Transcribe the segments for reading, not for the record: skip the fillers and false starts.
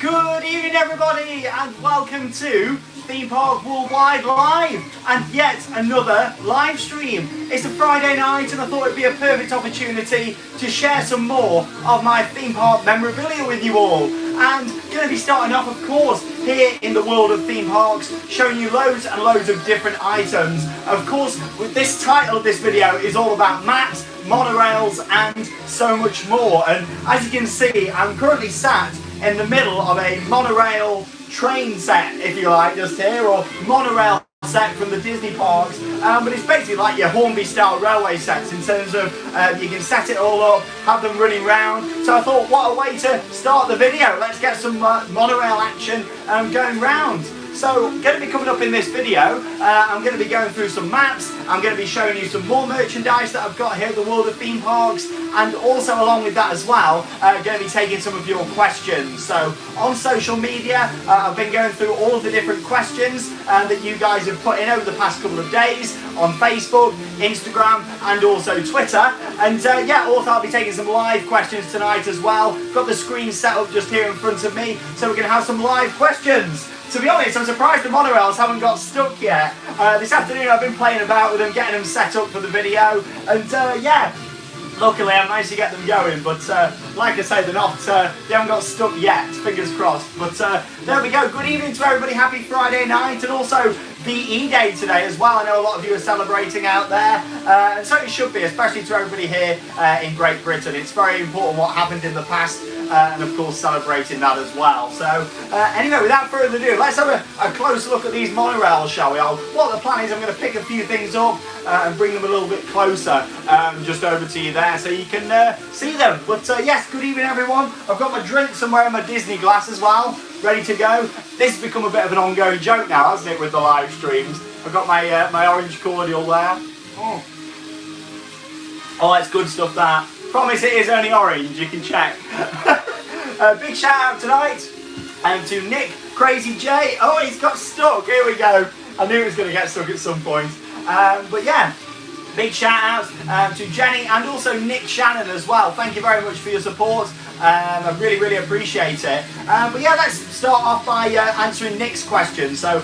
Good evening everybody and welcome to Theme Park Worldwide Live and yet another live stream. It's a Friday night and I thought it'd be a perfect opportunity to share some more of my theme park memorabilia with you all. And going to be starting off, of course, here in the world of theme parks, showing you loads and loads of different items. Of course, with this title of this video is all about maps, monorails and so much more. And as you can see, I'm currently sat in the middle of a monorail train set, if you like, just here, or monorail set from the Disney parks, but it's basically like your Hornby style railway sets in terms of you can set it all up, have them running round. So I thought, what a way to start the video. Let's get some monorail action going round. So, going to be coming up in this video, I'm going to be going through some maps, I'm going to be showing you some more merchandise that I've got here at the world of theme parks, and also along with that as well, going to be taking some of your questions. So, on social media, I've been going through all of the different questions that you guys have put in over the past couple of days on Facebook, Instagram, and also Twitter. And yeah, also I'll be taking some live questions tonight as well. Got the screen set up just here in front of me, so we're going to have some live questions. To be honest, I'm surprised the monorails haven't got stuck yet. This afternoon I've been playing about with them, getting them set up for the video, and yeah, luckily I managed to get them going, but like I say, they haven't got stuck yet, fingers crossed. But there we go, good evening to everybody, happy Friday night, and also VE Day today as well. I know a lot of you are celebrating out there, and so it should be, especially to everybody here in Great Britain. It's very important what happened in the past, and of course celebrating that as well. So anyway, without further ado, let's have a close look at these monorails, shall we? What the plan is, I'm going to pick a few things up and bring them a little bit closer, just over to you there so you can see them. But yes, good evening everyone. I've got my drink somewhere in my Disney glass as well, ready to go. This has become a bit of an ongoing joke now, hasn't it, with the live streams. I've got my my orange cordial there. Oh, it's good stuff that. Promise it is only orange, you can check. Big shout out tonight to Nick Crazy J. Oh, he's got stuck, here we go. I knew he was going to get stuck at some point. But yeah, big shout out to Jenny and also Nick Shannon as well. Thank you very much for your support. I really, really appreciate it. But yeah, let's start off by answering Nick's question. So,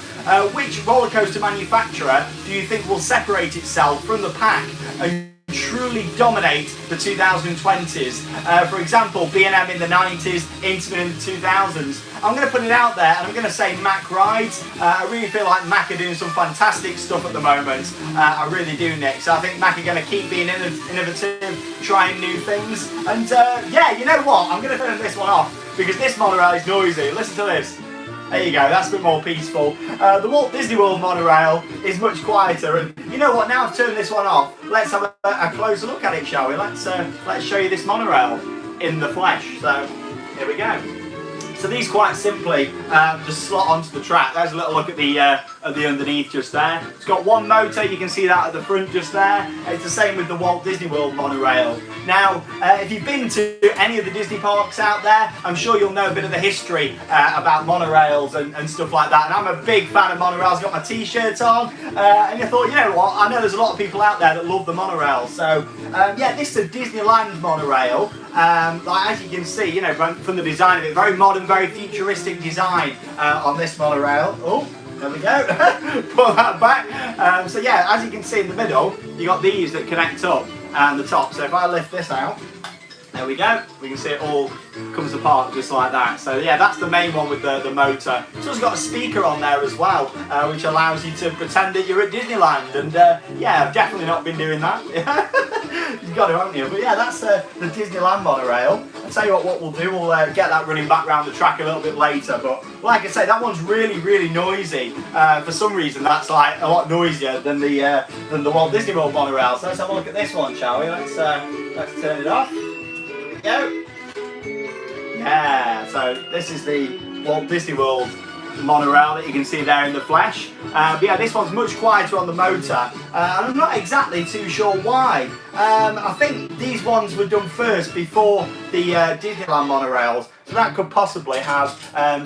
which roller coaster manufacturer do you think will separate itself from the pack and truly dominate the 2020s? For example, B&M in the 90s, Intamin in the 2000s. I'm going to put it out there and I'm going to say Mack Rides. I really feel like Mack are doing some fantastic stuff at the moment. I really do, Nick. So I think Mack are going to keep being innovative, trying new things. And yeah, you know what? I'm going to turn this one off because this monorail is noisy. Listen to this. There you go, that's a bit more peaceful. The Walt Disney World monorail is much quieter, and you know what, now I've turned this one off, let's have a closer look at it, shall we? Let's show you this monorail in the flesh. So, here we go. So these quite simply just slot onto the track. There's a little look at the underneath just there. It's got one motor, you can see that at the front just there. It's the same with the Walt Disney World monorail. Now, if you've been to any of the Disney parks out there, I'm sure you'll know a bit of the history about monorails and stuff like that. And I'm a big fan of monorails, got my t-shirt on, and I thought, you know what, I know there's a lot of people out there that love the monorail. So, yeah, this is a Disneyland monorail. Like, as you can see, you know, from the design of it, very modern, very futuristic design on this monorail. Oh, there we go. Pull that back. So yeah, as you can see in the middle, you got these that connect up and the top. So if I lift this out, there we go. We can see it all comes apart just like that. So yeah, that's the main one with the motor. It's also got a speaker on there as well, which allows you to pretend that you're at Disneyland. And yeah, I've definitely not been doing that. You've got to, haven't you? But yeah, that's the Disneyland monorail. I'll tell you what we'll do, we'll get that running back around the track a little bit later. But like I say, that one's really, really noisy. For some reason, that's like a lot noisier than the Walt Disney World monorail. So let's have a look at this one, shall we? Let's turn it off. Go. Yeah, so this is the Walt Disney World monorail that you can see there in the flesh. But yeah, this one's much quieter on the motor, and I'm not exactly too sure why. I think these ones were done first before the Disneyland monorails. So that could possibly have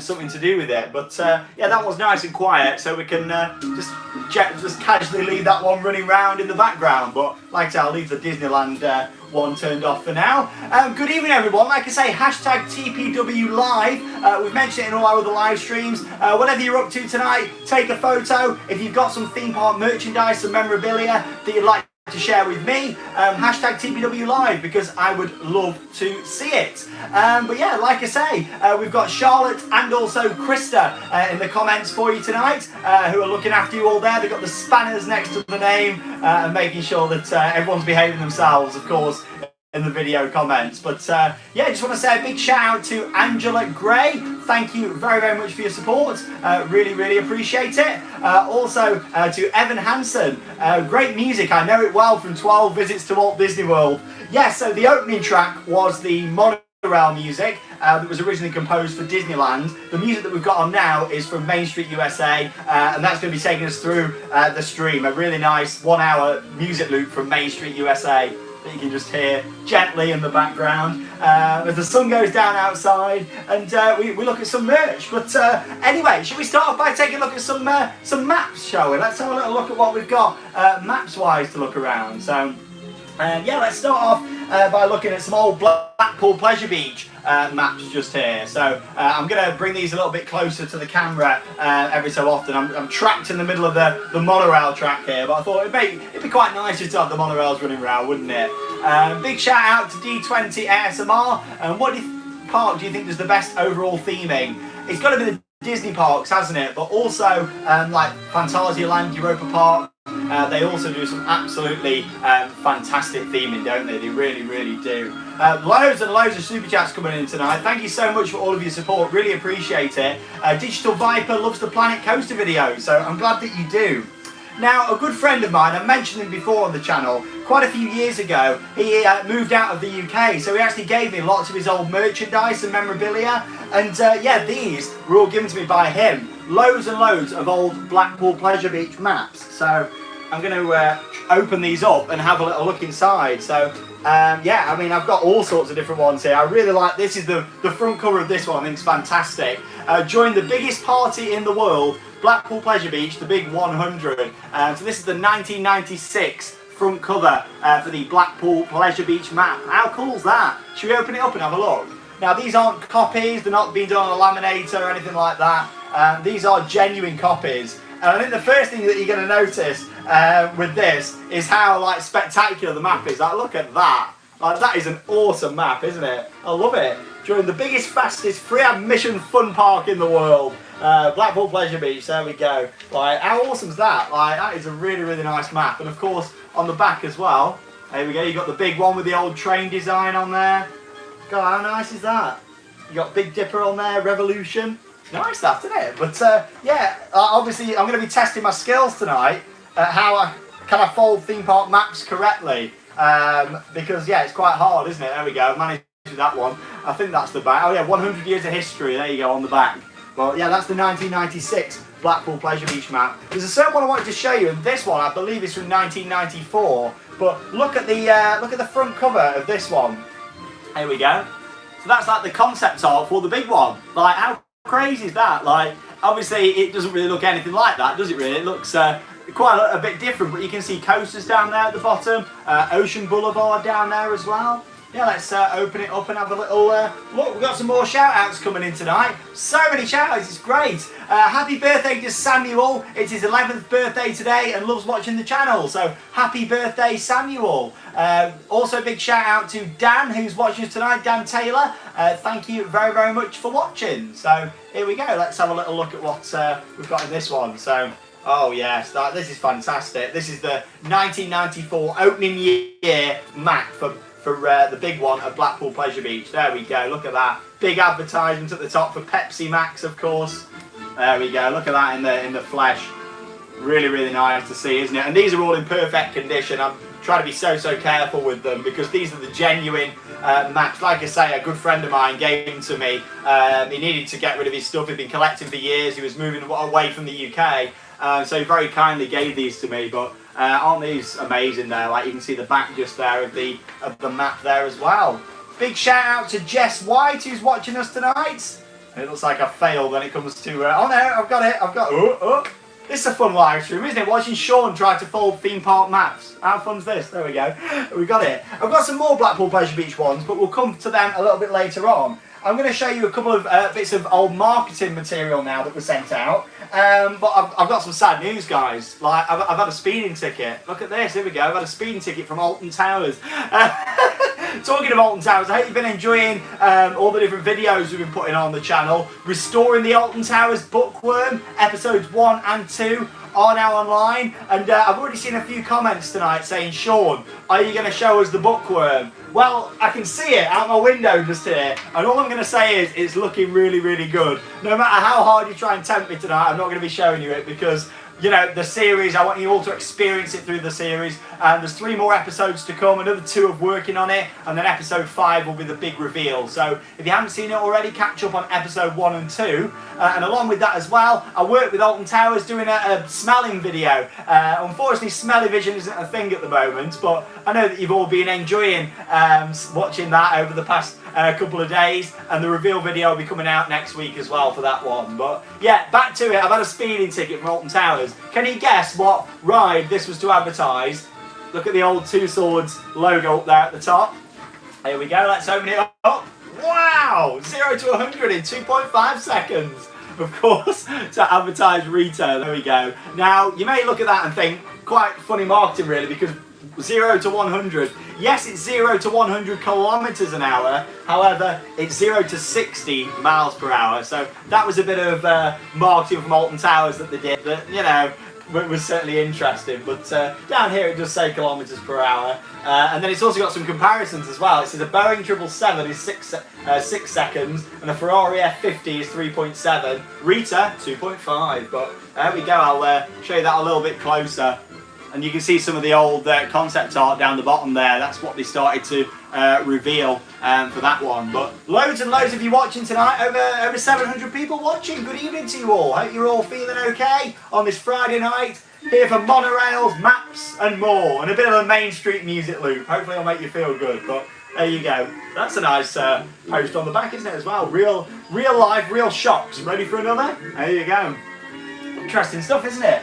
something to do with it. But yeah, that was nice and quiet, so we can just casually leave that one running round in the background. But like I say, I'll leave the Disneyland one turned off for now. Good evening everyone. Like I say, hashtag TPW Live. We've mentioned it in all our other live streams. Whatever you're up to tonight, take a photo. If you've got some theme park merchandise, some memorabilia that you'd like to share with me, hashtag TPW Live, because I would love to see it. But yeah, like I say, we've got Charlotte and also Krista in the comments for you tonight, who are looking after you all there. They've got the spanners next to the name and making sure that everyone's behaving themselves, of course, in the video comments. But yeah, just want to say a big shout out to Angela Gray. Thank you very, very much for your support. Really, really appreciate it. Also to Evan Hansen. Great music. I know it well from 12 visits to Walt Disney World. Yeah, so the opening track was the Monorail music that was originally composed for Disneyland. The music that we've got on now is from Main Street USA, and that's going to be taking us through the stream. A really nice 1 hour music loop from Main Street USA that you can just hear gently in the background as the sun goes down outside, and we look at some merch. But anyway, should we start off by taking a look at some maps, shall we? Let's have a little look at what we've got maps wise to look around. So yeah, let's start off by looking at some old Blackpool Pleasure Beach maps just here. So I'm going to bring these a little bit closer to the camera every so often. I'm trapped in the middle of the monorail track here, but I thought it'd be quite nice just to have the monorails running around, wouldn't it? Big shout out to D20 ASMR. And what park do you think does the best overall theming? It's got to be the Disney parks, hasn't it? But also like Fantasyland, Europa Park. They also do some absolutely fantastic theming, don't they? They really, really do. Loads and loads of super chats coming in tonight. Thank you so much for all of your support. Really appreciate it. Digital Viper loves the Planet Coaster videos, so I'm glad that you do. Now, a good friend of mine, I mentioned him before on the channel, quite a few years ago, he moved out of the UK, so he actually gave me lots of his old merchandise and memorabilia, and yeah, these were all given to me by him. Loads and loads of old Blackpool Pleasure Beach maps, so I'm going to open these up and have a little look inside. So yeah, I mean, I've got all sorts of different ones here. I really like, this is the front cover of this one, I think it's fantastic. Join the biggest party in the world, Blackpool Pleasure Beach, the big 100. So this is the 1996 front cover for the Blackpool Pleasure Beach map. How cool is that? Should we open it up and have a look? Now, these aren't copies, they're not being done on a laminator or anything like that. These are genuine copies. And I think the first thing that you're going to notice with this is how like spectacular the map is. Like, look at that. Like, that is an awesome map, isn't it? I love it. During the biggest, fastest free admission fun park in the world, Blackpool Pleasure Beach. There we go. Like, how awesome is that? Like, that is a really, really nice map. And of course, on the back as well, there we go. You got the big one with the old train design on there. God, how nice is that? You got Big Dipper on there, Revolution. Nice that, isn't it? But yeah, obviously I'm going to be testing my skills tonight at how can I fold theme park maps correctly, because yeah, it's quite hard, isn't it? There we go, I've managed to do that one. I think that's the back. Oh yeah, 100 years of history, there you go on the back. Well yeah, that's the 1996 Blackpool Pleasure Beach map. There's a certain one I wanted to show you, and this one I believe is from 1994, but look at the front cover of this one. Here we go. So that's like the concept art for the big one. Like, how crazy is that? Like, obviously it doesn't really look anything like that, does it really? It looks quite a bit different, but you can see coasters down there at the bottom, Ocean Boulevard down there as well. Yeah, let's open it up and have a little look. We've got some more shout outs coming in tonight. So many shout outs, it's great. Happy birthday to Samuel. It's his 11th birthday today and loves watching the channel. So happy birthday, Samuel. Also big shout out to Dan, who's watching us tonight, Dan Taylor. Thank you very, very much for watching. So here we go. Let's have a little look at what we've got in this one. So, oh yes, this is fantastic. This is the 1994 opening year map for the big one at Blackpool Pleasure Beach. There we go, look at that. Big advertisement at the top for Pepsi Max, of course. There we go, look at that in the flesh. Really, really nice to see, isn't it? And these are all in perfect condition. I'm trying to be so careful with them because these are the genuine maps. Like I say, a good friend of mine gave them to me. He needed to get rid of his stuff. He'd been collecting for years. He was moving away from the UK. So he very kindly gave these to me, but aren't these amazing there? Like, you can see the back just there of the map there as well. Big shout out to Jess White who's watching us tonight. It looks like I failed when it comes to... oh no, I've got it. This is a fun live stream, isn't it? Watching Shawn try to fold theme park maps. How fun's this? There we go. We got it. I've got some more Blackpool Pleasure Beach ones, but we'll come to them a little bit later on. I'm going to show you a couple of bits of old marketing material now that was sent out. But I've got some sad news, guys. Like, I've had a speeding ticket. Look at this. Here we go. I've had a speeding ticket from Alton Towers. Talking of Alton Towers, I hope you've been enjoying all the different videos we've been putting on the channel. Restoring the Alton Towers bookworm, episodes 1 and 2 are now online. And I've already seen a few comments tonight saying, Shawn, are you going to show us the bookworm? Well, I can see it out my window just here, and all I'm going to say is it's looking really, really good. No matter how hard you try and tempt me tonight, I'm not going to be showing you it because, you know, the series, I want you all to experience it through the series. And there's 3 more episodes to come, another 2 of working on it, and then episode 5 will be the big reveal. So if you haven't seen it already, catch up on episode 1 and 2. And along with that as well, I worked with Alton Towers doing a smelling video. Unfortunately, smell-o-vision isn't a thing at the moment, but I know that you've all been enjoying watching that over the past couple of days, and the reveal video will be coming out next week as well for that one. But yeah, back to it. I've had a speeding ticket from Alton Towers. Can you guess what ride this was to advertise? Look at the old Two Swords logo up there at the top. Here we go, let's open it up. Wow! 0 to 100 in 2.5 seconds. Of course, to advertise retail. There we go. Now, you may look at that and think, quite funny marketing really, because 0 to 100. Yes, it's 0 to 100 kilometers an hour. However, it's 0 to 60 miles per hour. So that was a bit of marketing from Alton Towers that they did that, you know, was certainly interesting. But down here it does say kilometers per hour. And then it's also got some comparisons as well. It says a Boeing 777 is 6 seconds, and a Ferrari F50 is 3.7. Rita, 2.5. But there we go, I'll show you that a little bit closer. And you can see some of the old concept art down the bottom there. That's what they started to reveal for that one. But loads and loads of you watching tonight. Over 700 people watching. Good evening to you all. Hope you're all feeling okay on this Friday night. Here for monorails, maps and more. And a bit of a Main Street music loop. Hopefully it'll make you feel good. But there you go. That's a nice post on the back, isn't it, as well? Real life, real shocks. Ready for another? There you go. Interesting stuff, isn't it?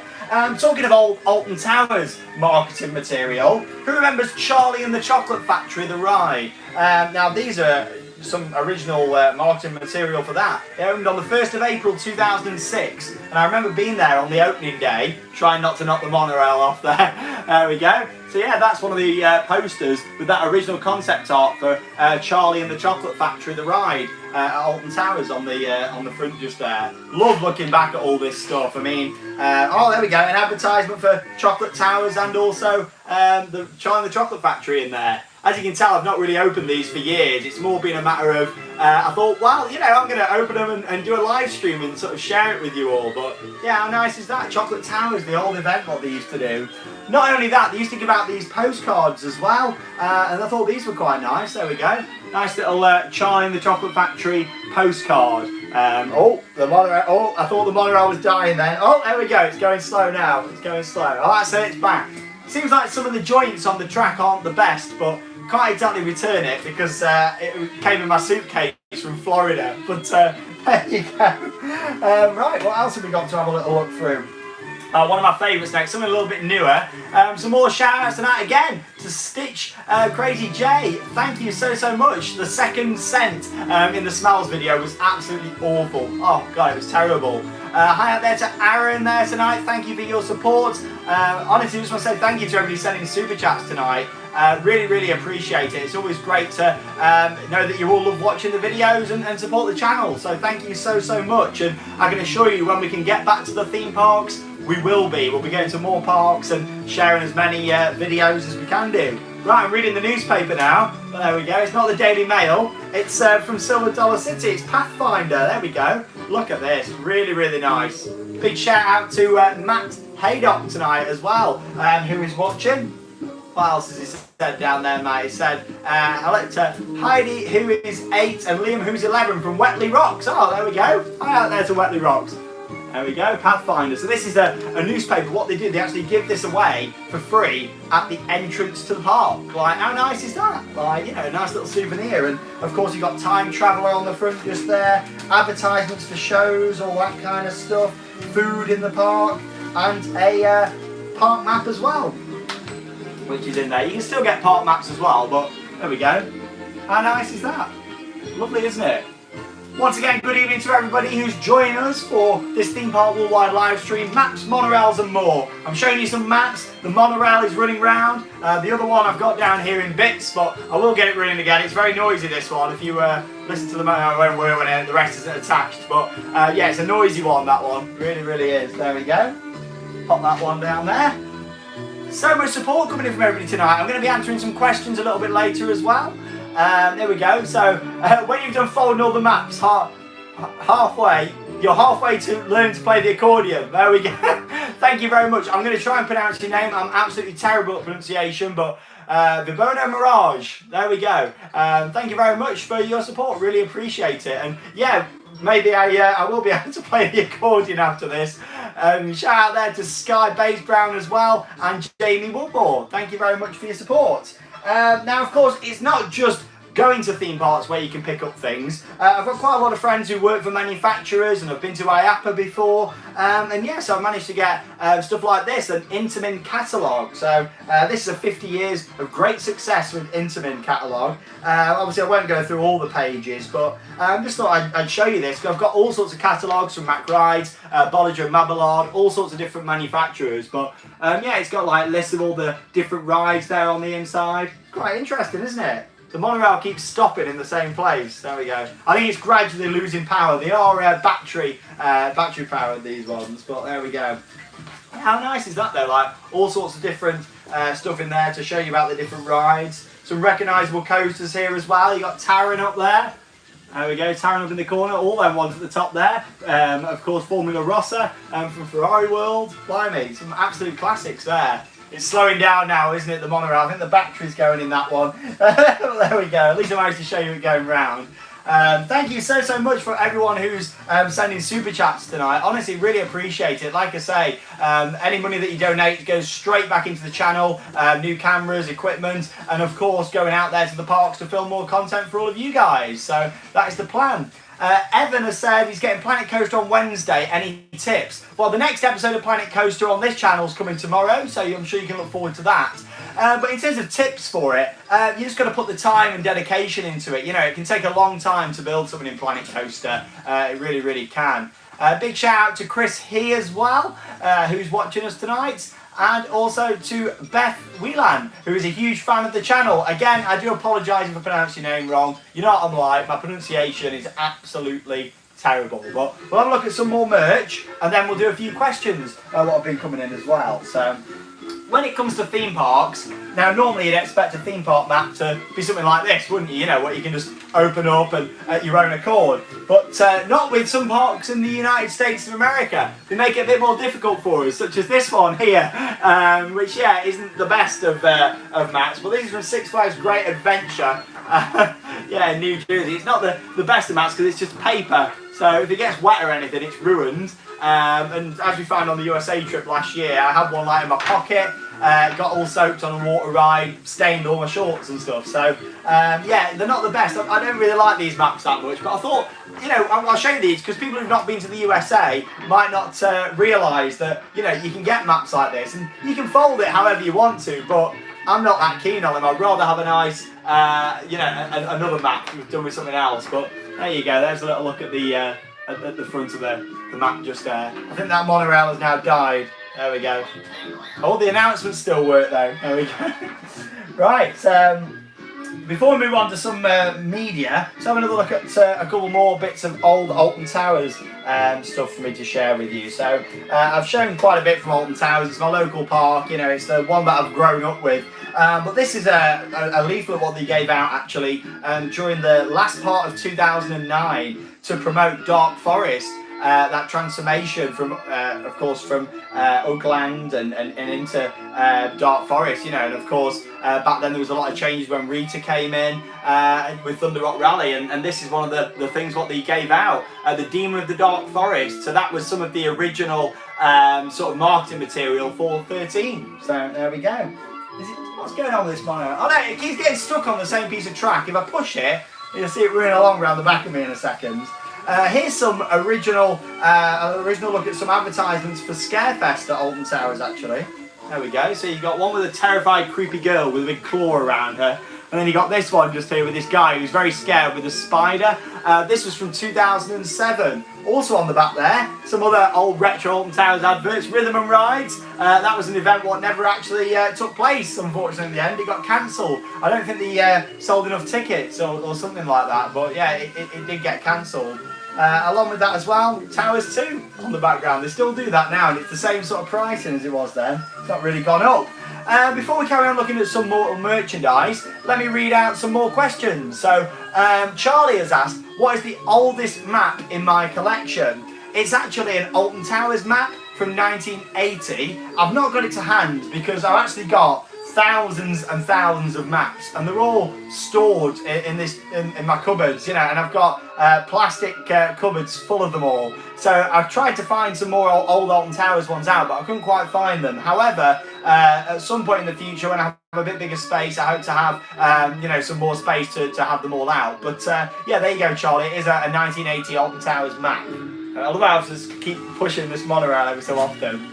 Talking of old Alton Towers marketing material, who remembers Charlie and the Chocolate Factory, the ride? Now these are some original marketing material for that. It opened on the 1st of April 2006, and I remember being there on the opening day, trying not to knock the monorail off there. There we go. So yeah, that's one of the posters with that original concept art for Charlie and the Chocolate Factory, the ride, at Alton Towers on the front just there. Love looking back at all this stuff. I mean, oh there we go, an advertisement for Chocolate Towers and also the Charlie and the Chocolate Factory in there. As you can tell, I've not really opened these for years. It's more been a matter of, I thought, well, you know, I'm going to open them and do a live stream and sort of share it with you all. But yeah, how nice is that? Chocolate Towers, the old event what they used to do. Not only that, they used to give out these postcards as well. And I thought these were quite nice. There we go. Nice little Charlie and the Chocolate Factory postcard. Oh, the monorail. Oh, I thought the monorail was dying then. Oh, there we go. It's going slow now. It's going slow. Oh, that's it. It's back. Seems like some of the joints on the track aren't the best, but can't exactly return it because it came in my suitcase from Florida. But there you go. Right, what else have we got to have a little look through? One of my favourites next, something a little bit newer. Some more shout outs tonight again to Stitch Crazy J. Thank you so much. The second scent in the smells video was absolutely awful. Oh god, it was terrible. Hi out there to Aaron there tonight. Thank you for your support. Honestly, just want to say thank you to everybody sending super chats tonight. Really appreciate it. It's always great to know that you all love watching the videos and support the channel. So thank you so much. And I can assure you, when we can get back to the theme parks, we will be. We'll be going to more parks and sharing as many videos as we can do. Right, I'm reading the newspaper now. Well, there we go. It's not the Daily Mail. It's from Silver Dollar City. It's Pathfinder. There we go. Look at this. Really nice. Big shout out to Matt Haydock tonight as well, who is watching. What else has he said down there, mate? He said, hello to Heidi, who is 8, and Liam, who's 11, from Wetley Rocks. Oh, there we go. Hi out there to Wetley Rocks. There we go, Pathfinder. So this is a newspaper. What they do, they actually give this away for free at the entrance to the park. Like, how nice is that? Like, you know, a nice little souvenir. And of course you've got Time Traveller on the front just there, advertisements for shows, all that kind of stuff, food in the park, and a park map as well, which is in there. You can still get park maps as well, but there we go. How nice is that? Lovely, isn't it? Once again, good evening to everybody who's joining us for this theme park worldwide live stream, maps, monorails and more. I'm showing you some maps. The monorail is running round. The other one I've got down here in bits, but I will get it running again. It's very noisy, this one. If you listen to the monorail, it won't work when the rest isn't attached. But yeah, it's a noisy one, that one. Really, really is. There we go. Pop that one down there. So much support coming in from everybody tonight. I'm going to be answering some questions a little bit later as well. There we go. So when you've done folding all the maps halfway, you're halfway to learning to play the accordion. There we go. Thank you very much. I'm going to try and pronounce your name. I'm absolutely terrible at pronunciation, but Vibono Mirage. There we go. Thank you very much for your support. Really appreciate it. And yeah, maybe I will be able to play the accordion after this. Shout out there to Sky Bass Brown as well and Jamie Woodmore. Thank you very much for your support. Now, of course, it's not just going to theme parks where you can pick up things. I've got quite a lot of friends who work for manufacturers and have been to IAPA before. And yes, I've managed to get stuff like this, an Intamin catalogue. So this is a 50 years of great success with Intamin catalogue. Obviously I won't go through all the pages, but I just thought I'd show you this. I've got all sorts of catalogues from Mack Rides, Bolliger and Mabillard, all sorts of different manufacturers. But yeah, it's got like lists of all the different rides there on the inside. Quite interesting, isn't it? The monorail keeps stopping in the same place. There we go. I think it's gradually losing power. They are battery powered, these ones, but there we go. How nice is that though? Like all sorts of different stuff in there to show you about the different rides. Some recognisable coasters here as well. You got Taron up there. There we go, Taron up in the corner. All them ones at the top there. Of course, Formula Rossa from Ferrari World. Blimey, some absolute classics there. It's slowing down now, isn't it, the monorail? I think the battery's going in that one. There we go. At least I managed to show you it going round. Thank you so much for everyone who's sending super chats tonight. Honestly, really appreciate it. Like I say, any money that you donate goes straight back into the channel. New cameras, equipment, and of course going out there to the parks to film more content for all of you guys. So that is the plan. Evan has said he's getting Planet Coaster on Wednesday. Any tips? Well, the next episode of Planet Coaster on this channel is coming tomorrow, so I'm sure you can look forward to that. But in terms of tips for it, you just got to put the time and dedication into it. You know, it can take a long time to build something in Planet Coaster. It really, really can. Big shout out to Chris He as well, who's watching us tonight. And also to Beth Whelan, who is a huge fan of the channel. Again, I do apologise if I pronounce your name wrong. You're not on live. My pronunciation is absolutely terrible. But we'll have a look at some more merch, and then we'll do a few questions what have been coming in as well. So, when it comes to theme parks, now normally you'd expect a theme park map to be something like this, wouldn't you? You know, what you can just open up and at your own accord. But not with some parks in the United States of America. They make it a bit more difficult for us, such as this one here, which, yeah, isn't the best of maps. But this is from Six Flags Great Adventure, yeah, in New Jersey. It's not the best of maps because it's just paper. So if it gets wet or anything, it's ruined. And as we found on the USA trip last year, I had one like in my pocket, got all soaked on a water ride, stained all my shorts and stuff. So yeah, they're not the best. I don't really like these maps that much, but I thought, you know, I'll show you these because people who've not been to the USA might not realise that, you know, you can get maps like this and you can fold it however you want to, but I'm not that keen on them. I'd rather have a nice, you know, another map done with something else. But there you go, there's a little look at the front of the map just there. I think that monorail has now died. There we go. All the announcements still work though. There we go. Right, before we move on to some media, let's have another look at a couple more bits of old Alton Towers stuff for me to share with you. So I've shown quite a bit from Alton Towers. It's my local park, you know, it's the one that I've grown up with. But this is a leaflet what they gave out actually during the last part of 2009 to promote Dark Forest. that transformation from, of course, from Ugland and into Dark Forest, you know, and of course back then there was a lot of changes when Rita came in with Thunder Rock Rally, and this is one of the things what they gave out, the Demon of the Dark Forest. So that was some of the original sort of marketing material for 13. So there we go. What's going on with this monorail? Oh no, it keeps getting stuck on the same piece of track. If I push it, you'll see it running along around the back of me in a second. Here's some original look at some advertisements for Scarefest at Alton Towers, actually. There we go. So you've got one with a terrified, creepy girl with a big claw around her. And then you got this one just here with this guy who's very scared with a spider. This was from 2007. Also on the back there, some other old retro Alton Towers adverts, Rhythm and Rides. That was an event what never actually took place, unfortunately, in the end. It got cancelled. I don't think they sold enough tickets or something like that, but yeah, it did get cancelled. Along with that as well, Towers 2 on the background. They still do that now, and it's the same sort of pricing as it was then. It's not really gone up. Before we carry on looking at some more merchandise, let me read out some more questions. So, Charlie has asked, what is the oldest map in my collection? It's actually an Alton Towers map from 1980. I've not got it to hand because I've actually got thousands and thousands of maps, and they're all stored in my cupboards, you know, and I've got plastic cupboards full of them all. So I've tried to find some more old Alton Towers ones out, but I couldn't quite find them. However, at some point in the future, when I have a bit bigger space, I hope to have you know, some more space to have them all out. But yeah, there you go, Charlie. It is a 1980 Alton Towers map. I love how I just keep pushing this monorail every so often.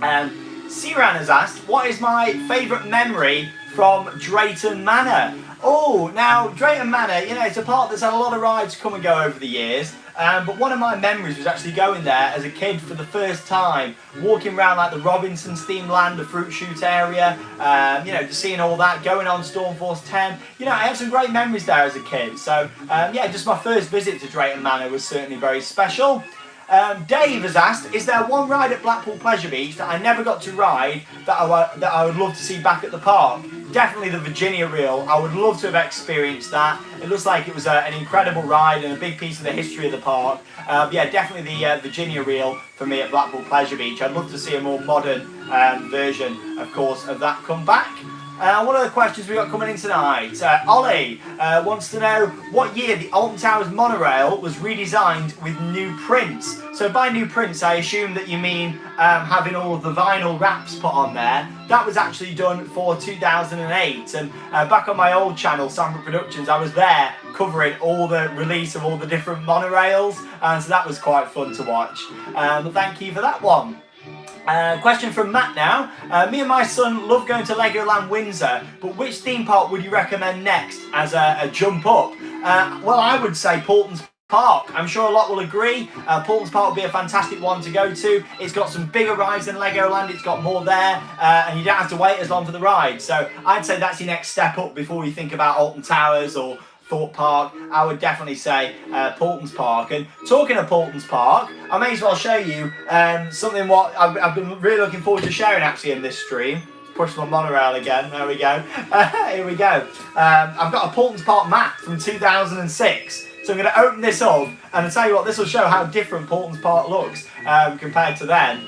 Siran has asked, what is my favourite memory from Drayton Manor? Oh, now Drayton Manor, you know, it's a park that's had a lot of rides come and go over the years, but one of my memories was actually going there as a kid for the first time, walking around like the Robinsons themed land, the fruit shoot area, you know, just seeing all that, going on Stormforce 10. You know, I had some great memories there as a kid, so yeah, just my first visit to Drayton Manor was certainly very special. Dave has asked, is there one ride at Blackpool Pleasure Beach that I never got to ride that I would love to see back at the park? Definitely the Virginia Reel. I would love to have experienced that. It looks like it was an incredible ride and a big piece of the history of the park. Yeah, definitely the Virginia Reel for me at Blackpool Pleasure Beach. I'd love to see a more modern version, of course, of that come back. One of the questions we got coming in tonight, Ollie wants to know what year the Alton Towers monorail was redesigned with new prints. So by new prints, I assume that you mean having all of the vinyl wraps put on there. That was actually done for 2008, and back on my old channel, Sanford Productions, I was there covering all the release of all the different monorails, and so that was quite fun to watch. But thank you for that one. Question from Matt now. Me and my son love going to Legoland Windsor, but which theme park would you recommend next as a jump up? Well, I would say Paultons Park. I'm sure a lot will agree. Paultons Park would be a fantastic one to go to. It's got some bigger rides than Legoland, it's got more there, and you don't have to wait as long for the ride. So I'd say that's your next step up before you think about Alton Towers or Thorpe Park. I would definitely say Paultons Park. And talking of Paultons Park, I may as well show you something what I've been really looking forward to sharing actually in this stream. Push my monorail again, there we go. Here we go. I've got a Paultons Park map from 2006. So I'm going to open this up, and I'll tell you what, this will show how different Paultons Park looks compared to then.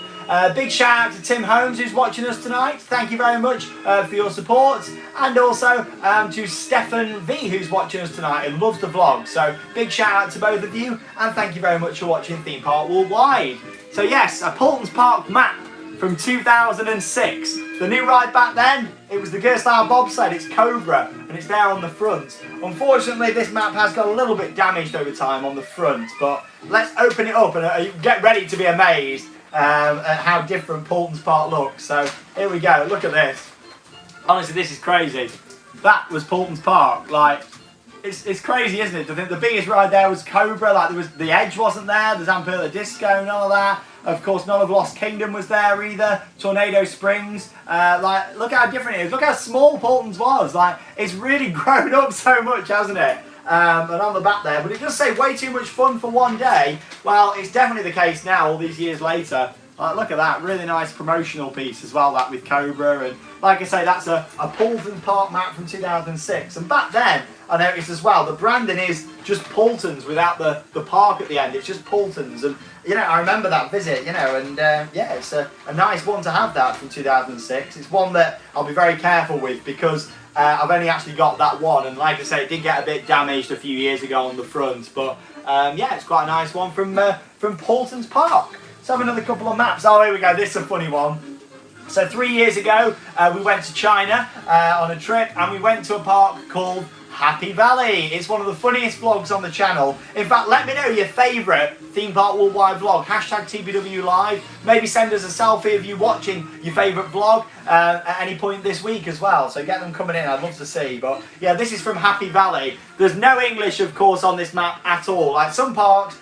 Big shout out to Tim Holmes who's watching us tonight. Thank you very much for your support. And also to Stefan V who's watching us tonight and loves the vlog. So big shout out to both of you, and thank you very much for watching Theme Park Worldwide. So yes, a Paultons Park map from 2006. The new ride back then, it was the Gerstyle bobsled. It's Cobra, and it's there on the front. Unfortunately, this map has got a little bit damaged over time on the front, but let's open it up and get ready to be amazed at how different Paultons Park looks. So here we go, look at this. Honestly, this is crazy. That was Paultons Park. Like, it's crazy, isn't it? I think the biggest ride there was Cobra. Like, there was the Edge wasn't there, the Zamperla Disco, none of that. Of course, none of Lost Kingdom was there either. Tornado Springs. Like, look how different it is. Look how small Paultons was. Like, it's really grown up so much, hasn't it? And on the back there, but it does say way too much fun for one day. Well, it's definitely the case now, all these years later. Like, look at that, really nice promotional piece as well, that with Cobra. And like I say, that's a Paultons Park map from 2006. And back then, I noticed as well, the branding is just Paultons without the park at the end. It's just Paultons, and you know, I remember that visit, you know, and yeah, it's a nice one to have that from 2006. It's one that I'll be very careful with because I've only actually got that one, and like I say, it did get a bit damaged a few years ago on the front, but yeah, it's quite a nice one from Paultons Park. Let's have another couple of maps. Oh, here we go, this is a funny one. So 3 years ago, we went to China on a trip, and we went to a park called Happy Valley. It's one of the funniest vlogs on the channel. In fact, let me know your favourite theme park worldwide vlog. Hashtag TPW Live. Maybe send us a selfie of you watching your favourite vlog at any point this week as well. So get them coming in, I'd love to see. But yeah, this is from Happy Valley. There's no English, of course, on this map at all. Like some parks,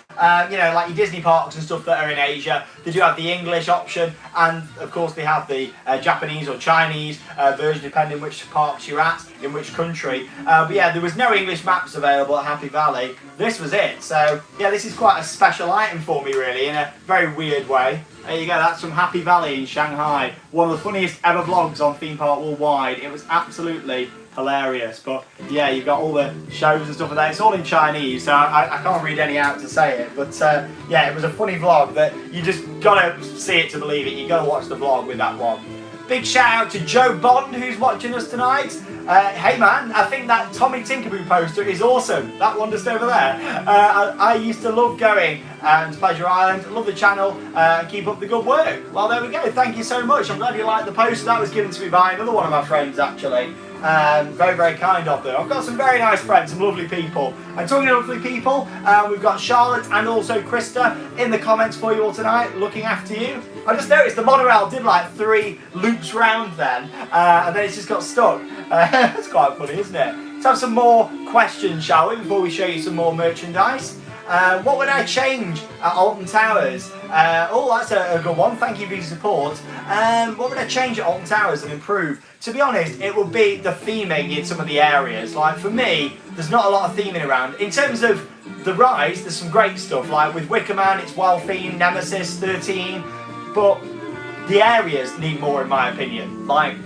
you know, like your Disney parks and stuff that are in Asia, they do have the English option, and of course they have the Japanese or Chinese version, depending which parks you're at, in which country. But yeah, there was no English maps available at Happy Valley. This was it. So yeah, this is quite a special item for me, really, in a very weird way. There you go, that's from Happy Valley in Shanghai. One of the funniest ever vlogs on Theme Park Worldwide. It was absolutely hilarious. But yeah, you've got all the shows and stuff like that. It's all in Chinese, so I can't read any out to say it. But yeah, it was a funny vlog that you just gotta see it to believe it. You gotta watch the vlog with that one. Big shout out to Joe Bond, who's watching us tonight. Hey man, I think that Tommy Tinkerboo poster is awesome. That one just over there. I used to love going to Pleasure Island. Love the channel. Keep up the good work. Well, there we go. Thank you so much. I'm glad you liked the poster. That was given to me by another one of my friends, actually. Very, very kind of them. I've got some very nice friends, some lovely people. And talking to lovely people, we've got Charlotte and also Krista in the comments for you all tonight, looking after you. I just noticed the monorail did like 3 loops round then, and then it's just got stuck. That's quite funny, isn't it? Let's have some more questions, shall we, before we show you some more merchandise. What would I change at Alton Towers? Oh, that's a good one. Thank you for your support. What would I change at Alton Towers and improve? To be honest, it would be the theming in some of the areas. Like for me, there's not a lot of theming around. In terms of the rides, there's some great stuff. Like with Wicker Man, it's well themed, Nemesis 13. But the areas need more, in my opinion. Like,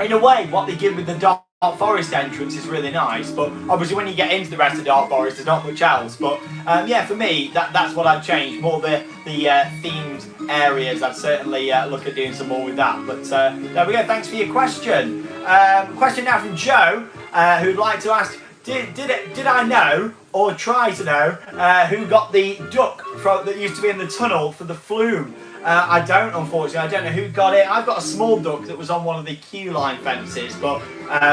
in a way, what they did with the Dark Forest entrance is really nice, but obviously when you get into the rest of Dark Forest, there's not much else. But yeah, for me, that's what I'd change. More the themed areas. I'd certainly look at doing some more with that. But there we go. Thanks for your question. Question now from Joe, who'd like to ask: Did I know or try to know who got the duck that used to be in the tunnel for the flume? I don't, unfortunately. I don't know who got it. I've got a small duck that was on one of the queue line fences, but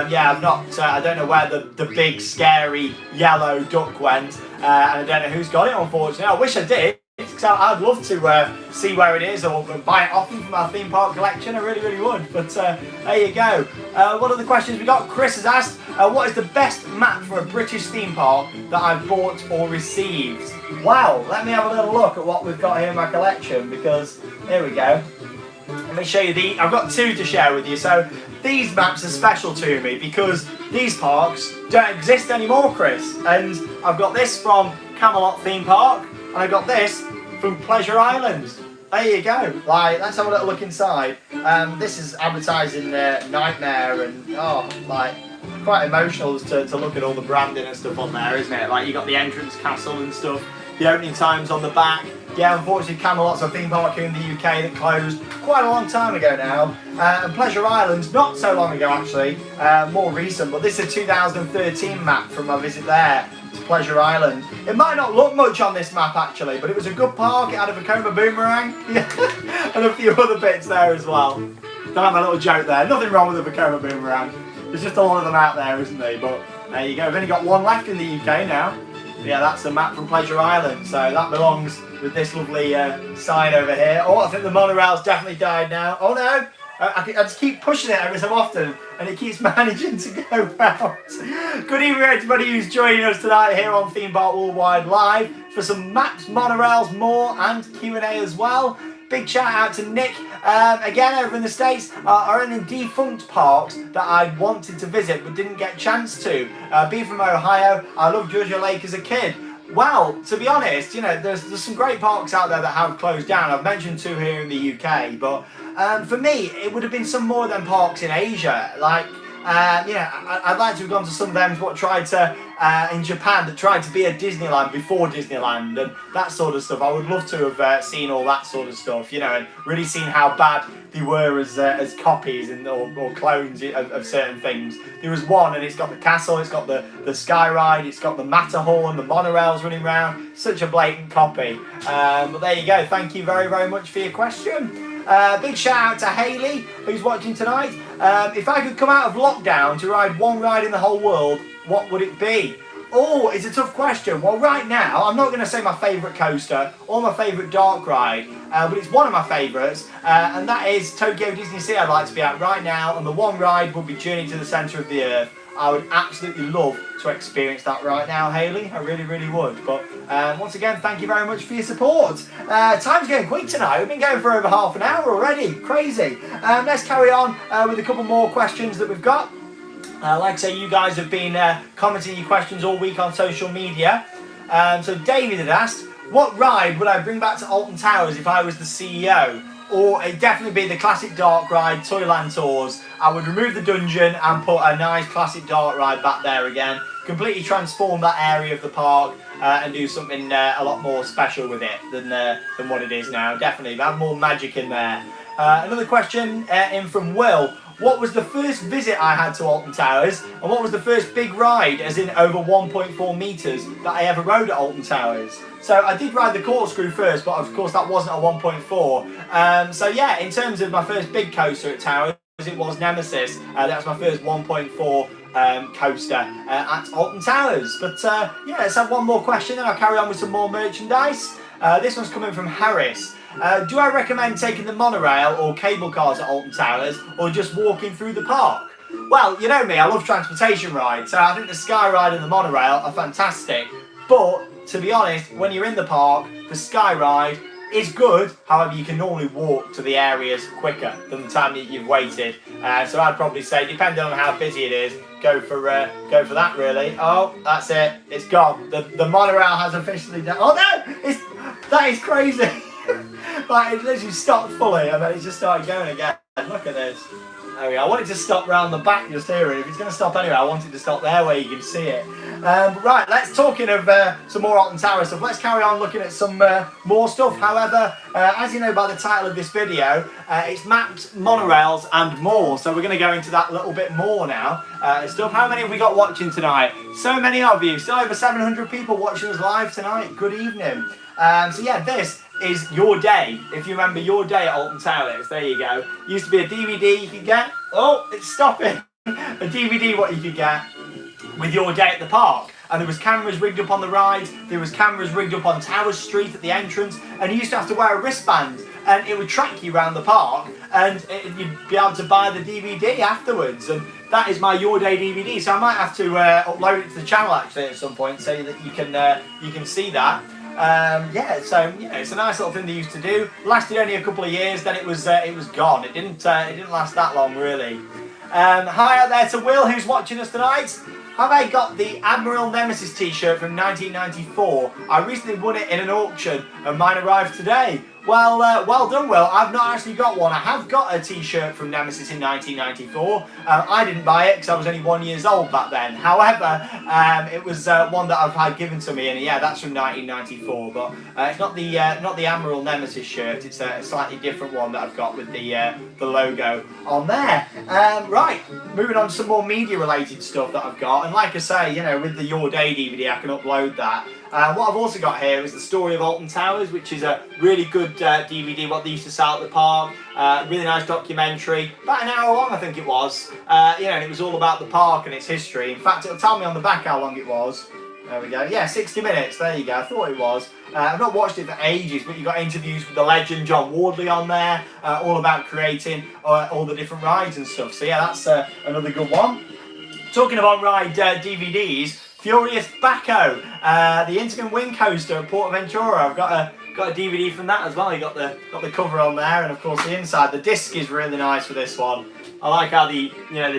yeah, I've not. I don't know where the big, scary yellow duck went, and I don't know who's got it, unfortunately. I wish I did, because I'd love to see where it is or buy it off them from our theme park collection. I really, really would. But there you go. One of the questions we got, Chris has asked, what is the best map for a British theme park that I've bought or received? Wow, let me have a little look at what we've got here in my collection, because here we go. Let me show you I've got 2 to share with you. So these maps are special to me because these parks don't exist anymore, Chris. And I've got this from Camelot Theme Park, and I got this from Pleasure Island. There you go. Like, let's have a little look inside. This is advertising Nightmare, and oh, like, quite emotional to look at all the branding and stuff on there, isn't it? Like, you got the entrance castle and stuff, the opening times on the back. Yeah, unfortunately, Camelot's a theme park here in the UK that closed quite a long time ago now. And Pleasure Island, not so long ago actually, more recent, but this is a 2013 map from my visit there to Pleasure Island. It might not look much on this map actually, but it was a good park. It had a Vekoma boomerang and a few other bits there as well. Don't have my little joke there. Nothing wrong with the Vekoma boomerang. There's just a lot of them out there, isn't there? But there you go. We've only got one left in the UK now. Yeah, that's the map from Pleasure Island. So that belongs with this lovely sign over here. Oh, I think the monorail's definitely died now. Oh no! I just keep pushing it every so often, and it keeps managing to go out. Good evening, everybody who's joining us tonight here on Theme Park Worldwide Live for some maps, monorails, more, and Q&A as well. Big shout out to Nick, again over in the States, are in defunct parks that I wanted to visit but didn't get a chance to. Being from Ohio, I loved Georgia Lake as a kid. Well, to be honest, you know, there's some great parks out there that have closed down. I've mentioned 2 here in the UK, but for me, it would have been some more than parks in Asia. Like, I'd like to have gone to some of them what tried to in Japan that tried to be a Disneyland before Disneyland and that sort of stuff. I would love to have seen all that sort of stuff, and really seen how bad they were as copies or clones of certain things. There was one, and it's got the castle, it's got the sky ride, it's got the Matterhorn, the monorails running around. Such a blatant copy. But there you go. Thank you very, very much for your question. Big shout out to Hayley, who's watching tonight. If I could come out of lockdown to ride one ride in the whole world, what would it be? Oh, it's a tough question. Well, right now, I'm not going to say my favourite coaster or my favourite dark ride, but it's one of my favourites, and that is Tokyo Disney Sea I'd like to be at right now, and the one ride would be Journey to the Centre of the Earth. I would absolutely love to experience that right now, Hayley. I really, really would. But once again, thank you very much for your support. Time's going quick tonight. We've been going for over half an hour already. Crazy. Let's carry on with a couple more questions that we've got. Like I say, you guys have been commenting your questions all week on social media. So David had asked, what ride would I bring back to Alton Towers if I was the CEO? Or it'd definitely be the classic dark ride, Toyland Tours. I would remove the dungeon and put a nice classic dark ride back there again. Completely transform that area of the park and do something a lot more special with it than what it is now. Definitely, have more magic in there. Another question in from Will. What was the first visit I had to Alton Towers, and what was the first big ride, as in over 1.4 metres, that I ever rode at Alton Towers? So I did ride the corkscrew first, but of course that wasn't a 1.4. So yeah, in terms of my first big coaster at Towers, it was Nemesis. That was my first 1.4 coaster at Alton Towers. But yeah, let's have one more question, then I'll carry on with some more merchandise. This one's coming from Harris. Do I recommend taking the monorail or cable cars at Alton Towers, or just walking through the park? Well, you know me, I love transportation rides, so I think the Sky Ride and the monorail are fantastic. But, to be honest, when you're in the park, the Sky Ride is good, however you can normally walk to the areas quicker than the time that you've waited. So I'd probably say, depending on how busy it is, go for that really. Oh, that's it, it's gone. The monorail has officially done. Oh no, that is crazy. Like, it literally stopped fully and then it just started going again. Look at this. There we go. I want it to stop round the back just here, and if it's going to stop anyway, I want it to stop there where you can see it. Right, let's talking of some more Alton Towers stuff. Let's carry on looking at some more stuff. However, as you know by the title of this video, it's maps, monorails and more. So we're going to go into that a little bit more now. Stuff. How many have we got watching tonight? So many of you. Still over 700 people watching us live tonight. Good evening. So yeah, this is Your Day. If you remember Your Day at Alton Towers, there you go. Used to be a DVD you could get. Oh, it's stopping. A DVD what you could get with Your Day at the park. And there was cameras rigged up on the ride, there was cameras rigged up on Towers Street at the entrance, and you used to have to wear a wristband, and it would track you around the park, and you'd be able to buy the DVD afterwards. And that is my Your Day DVD, so I might have to upload it to the channel actually at some point, so that you can see that. Yeah, so it's a nice little thing they used to do. Lasted only a couple of years, then it was gone. It didn't last that long really. Hi out there to Will, who's watching us tonight. Have I got the Admiral Nemesis t-shirt from 1994? I recently won it in an auction and mine arrived today. Well, well done, Will. I've not actually got one. I have got a t-shirt from Nemesis in 1994. I didn't buy it because I was only 1 year old back then. However, it was one that I've had given to me, and yeah, that's from 1994. But it's not the Admiral Nemesis shirt. It's a slightly different one that I've got with the logo on there. Right, moving on to some more media-related stuff that I've got. And like I say, you know, with the Your Day DVD, I can upload that. What I've also got here is the story of Alton Towers, which is a really good DVD, what they used to sell at the park. Really nice documentary, about an hour long I think it was. You know, and it was all about the park and its history. In fact, it'll tell me on the back how long it was. There we go. Yeah, 60 minutes. There you go. I thought it was. I've not watched it for ages, but you've got interviews with the legend John Wardley on there, all about creating all the different rides and stuff. So yeah, that's another good one. Talking about ride DVDs, Furious Baco, the Intamin Wing Coaster at Portaventura. I've got a DVD from that as well. You got the cover on there, and of course the inside. The disc is really nice for this one. I like how they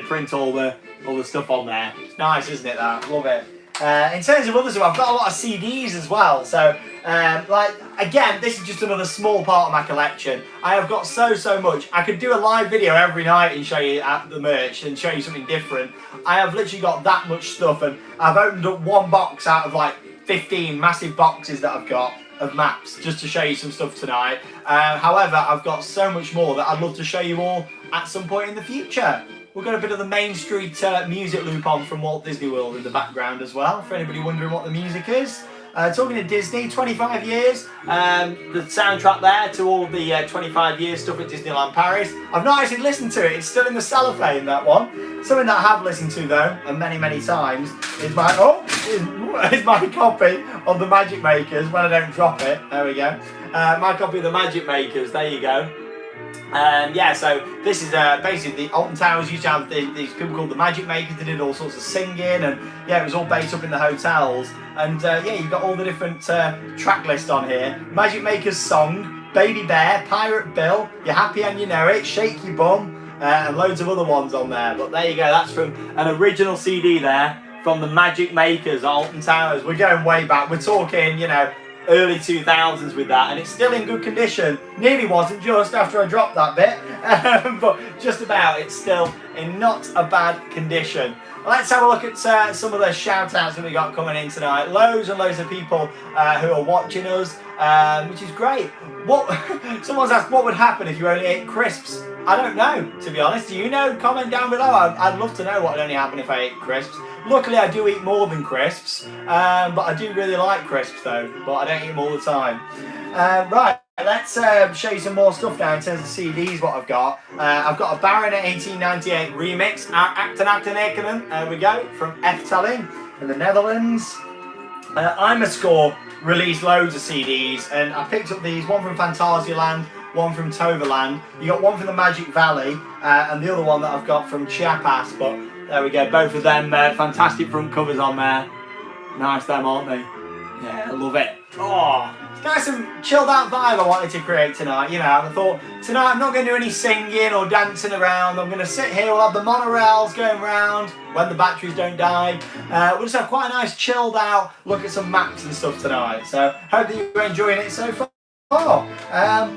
print all the stuff on there. It's nice, isn't it? That love it. In terms of other stuff, I've got a lot of CDs as well. So, like, again, this is just another small part of my collection. I have got so much. I could do a live video every night and show you the merch and show you something different. I have literally got that much stuff, and I've opened up one box out of like 15 massive boxes that I've got of maps just to show you some stuff tonight. However, I've got so much more that I'd love to show you all at some point in the future. We've got a bit of the Main Street music loop on from Walt Disney World in the background as well, for anybody wondering what the music is. Talking to Disney, 25 years, the soundtrack there to all the 25 years stuff at Disneyland Paris. I've not actually listened to it, it's still in the cellophane, that one. Something that I have listened to though, and many times, is my, is my copy of the Magic Makers, when I don't drop it, there we go. My copy of the Magic Makers, there you go. Yeah, so this is basically the Alton Towers used to have these people called the Magic Makers. They did all sorts of singing, and yeah, it was all based up in the hotels. And yeah, you've got all the different track list on here. Magic Makers song, Baby Bear, Pirate Bill, You're Happy and You Know It, Shake Your Bum, and loads of other ones on there. But there you go, that's from an original CD there from the Magic Makers, Alton Towers. We're going way back. We're talking, you know, early 2000s with that, and it's still in good condition. Nearly wasn't, just after I dropped that bit, but just about. It's still in not a bad condition. Let's have a look at some of the shout outs that we got coming in tonight. Loads and loads of people who are watching us, which is great. Someone's asked what would happen if you only ate crisps. I don't know, to be honest. Do you know? Comment down below. I'd love to know what would only happen if I ate crisps. Luckily I do eat more than crisps, but I do really like crisps though, but I don't eat them all the time. Right, let's show you some more stuff now in terms of CDs, what I've got. I've got a Baron 1898 remix, Acton Ekenen, there we go, from Efteling in the Netherlands. I'm a Score released loads of CDs, and I picked up these, one from Fantasialand, one from Toverland. You got one from the Magic Valley, and the other one that I've got from Chiapas, but there we go, both of them, fantastic front covers on there. Nice them, aren't they? Yeah, I love it. Oh, it's got some chilled out vibe I wanted to create tonight, you know. I thought, tonight I'm not going to do any singing or dancing around. I'm going to sit here, we'll have the monorails going round when the batteries don't die. We'll just have quite a nice chilled out look at some maps and stuff tonight. So, hope that you're enjoying it so far.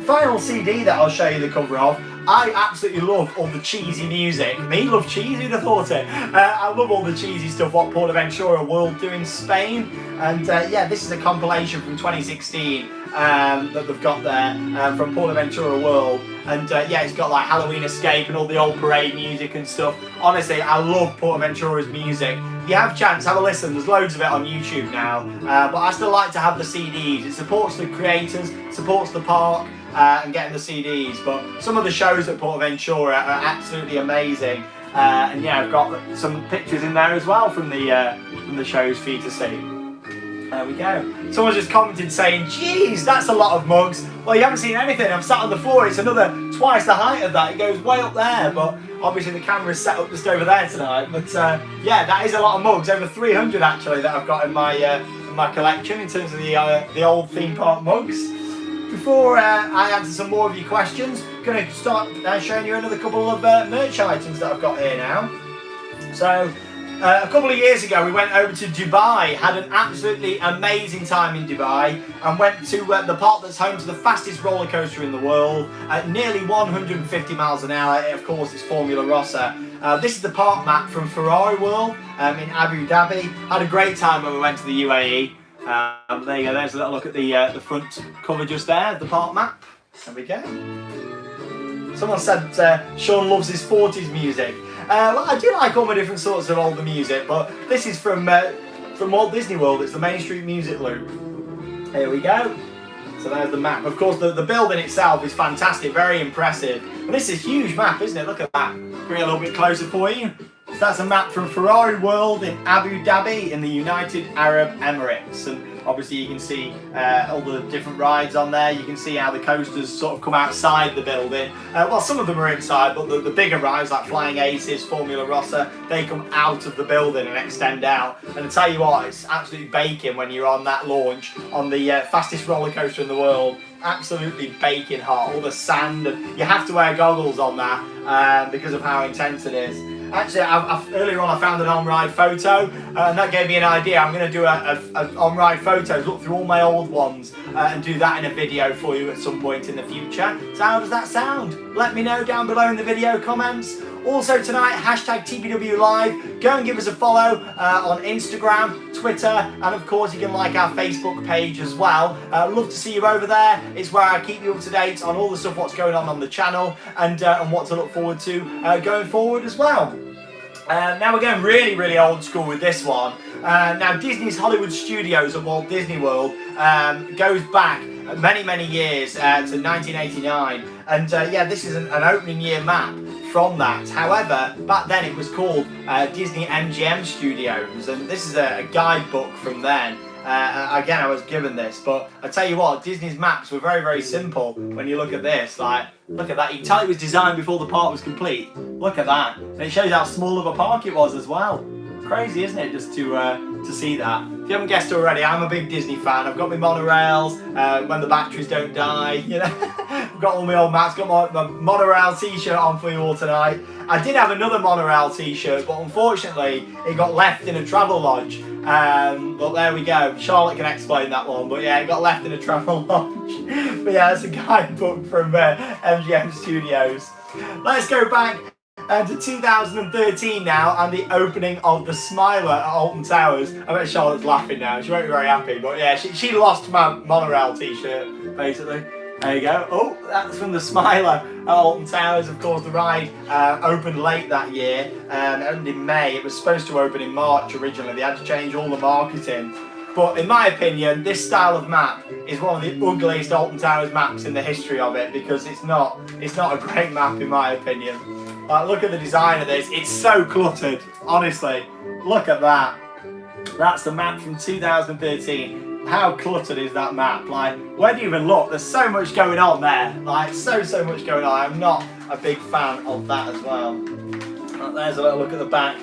Final CD that I'll show you the cover of. I absolutely love all the cheesy music. Me love cheese, who'd have thought it? I love all the cheesy stuff what PortAventura World do in Spain. And yeah, this is a compilation from 2016 that they've got there from PortAventura World. And yeah, it's got like Halloween Escape and all the old parade music and stuff. Honestly, I love PortAventura's music. If you have a chance, have a listen. There's loads of it on YouTube now. But I still like to have the CDs. It supports the creators, supports the park, and getting the CDs. But some of the shows at PortAventura are absolutely amazing. And yeah, I've got some pictures in there as well from the shows for you to see. There we go. Someone just commented saying, geez, that's a lot of mugs. Well, you haven't seen anything. I'm sat on the floor. It's another twice the height of that. It goes way up there, but obviously the camera's set up just over there tonight. But yeah, that is a lot of mugs. Over 300 actually that I've got in my collection in terms of the old theme park mugs. Before I answer some more of your questions, I'm going to start showing you another couple of merch items that I've got here now. So, a couple of years ago we went over to Dubai, had an absolutely amazing time in Dubai, and went to the park that's home to the fastest roller coaster in the world at nearly 150 miles an hour. Of course, it's Formula Rossa. This is the park map from Ferrari World in Abu Dhabi. Had a great time when we went to the UAE. There you go, there's a little look at the front cover just there, the park map. There we go. Someone said Shawn loves his 40s music. Well, I do like all my different sorts of older music, but this is from Walt Disney World. It's the Main Street music loop. Here we go. So there's the map. Of course, the building itself is fantastic, very impressive. But this is a huge map, isn't it? Look at that. Bring it a little bit closer for you. So that's a map from Ferrari World in Abu Dhabi in the United Arab Emirates. And obviously you can see all the different rides on there. You can see how the coasters sort of come outside the building. Well, some of them are inside, but the bigger rides like Flying Aces, Formula Rossa, they come out of the building and extend out. And I tell you what, it's absolutely baking when you're on that launch on the fastest roller coaster in the world. Absolutely baking hot. All the sand, and you have to wear goggles on that because of how intense it is. Actually, earlier on I found an on-ride photo, and that gave me an idea. I'm going to do a on-ride photos, look through all my old ones, and do that in a video for you at some point in the future. So how does that sound? Let me know down below in the video comments. Also tonight, hashtag TPW Live. Go and give us a follow on Instagram, Twitter, and of course you can like our Facebook page as well. Love to see you over there. It's where I keep you up to date on all the stuff what's going on the channel, and what to look forward to going forward as well. Now we're going really old school with this one. Now Disney's Hollywood Studios at Walt Disney World goes back many years to 1989, and yeah, this is an opening year map from that. However, back then it was called Disney MGM Studios, and this is a guidebook from then. Again, I was given this, but I tell you what, Disney's maps were very simple. When you look at this, like, look at that. You can tell it was designed before the park was complete. Look at that. And it shows how small of a park it was as well. Crazy, isn't it, just to see that. If you haven't guessed already, I'm a big Disney fan. I've got my monorails, when the batteries don't die, you know. I've got all my old maps, got my Monorail t-shirt on for you all tonight. I did have another Monorail t-shirt, but unfortunately it got left in a travel lodge. But there we go. Charlotte can explain that one, but yeah, it got left in a travel lodge. But yeah, that's a guidebook from MGM Studios. Let's go back to 2013 now, and the opening of the Smiler at Alton Towers. I bet Charlotte's laughing now. She won't be very happy, but yeah, she lost my Monorail t-shirt, basically. There you go. Oh, that's from the Smiler at Alton Towers. Of course, the ride opened late that year, and opened in May. It was supposed to open in March originally. They had to change all the marketing. But in my opinion, this style of map is one of the ugliest Alton Towers maps in the history of it, because it's not a great map in my opinion. Look at the design of this. It's so cluttered, honestly. Look at that. That's the map from 2013. How cluttered is that map? Like, where do you even look? There's so much going on there. Like, so much going on. I'm not a big fan of that as well. There's a little look at the back.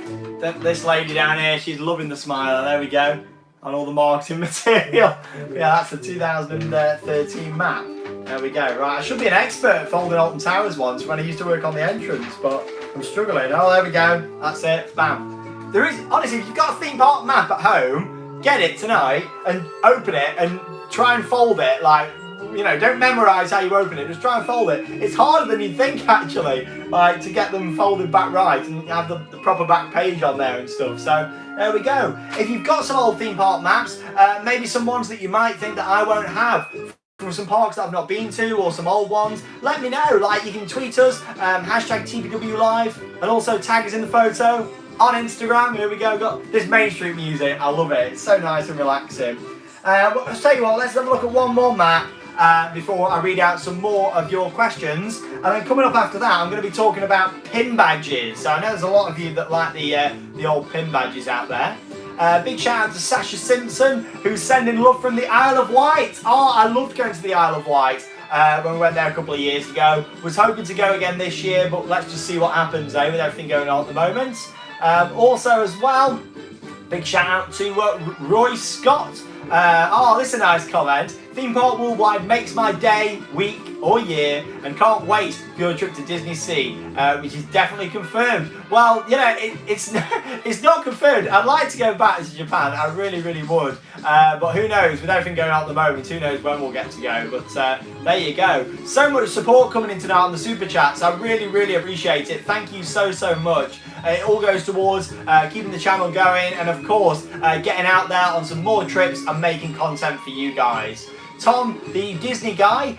This lady down here, she's loving the Smiler. There we go. On all the marketing material. Yeah, that's the 2013 map. There we go. Right, I should be an expert at folding Alton Towers once when I used to work on the entrance, but I'm struggling. Oh, there we go. That's it. Bam. There is, honestly, if you've got a theme park map at home, get it tonight and open it and try and fold it. Like, you know, don't memorise how you open it, just try and fold it. It's harder than you think, actually, like, to get them folded back right and have the proper back page on there and stuff. So there we go. If you've got some old theme park maps, maybe some ones that you might think that I won't have, from some parks that I've not been to, or some old ones, let me know. Like, you can tweet us, hashtag TPW Live, and also tag us in the photo on Instagram. Here we go. Got this Main Street music. I love it. It's so nice and relaxing. I'll tell you what, let's have a look at one more map before I read out some more of your questions. And then coming up after that, I'm going to be talking about pin badges. So I know there's a lot of you that like the old pin badges out there. Big shout out to Sasha Simpson, who's sending love from the Isle of Wight. Oh, I loved going to the Isle of Wight when we went there a couple of years ago. Was hoping to go again this year, but let's just see what happens with everything going on at the moment. Also as well, big shout out to Roy Scott. Oh, this is a nice comment. Theme Park Worldwide makes my day, week or year, and can't wait for your trip to Disney Sea, which is definitely confirmed. Well, you know, it's not confirmed. I'd like to go back to Japan. I really would. But who knows? With everything going on at the moment, who knows when we'll get to go. But there you go. So much support coming in tonight on the Super Chats. I really appreciate it. Thank you so much. It all goes towards keeping the channel going, and of course, getting out there on some more trips and making content for you guys. Tom, the Disney guy,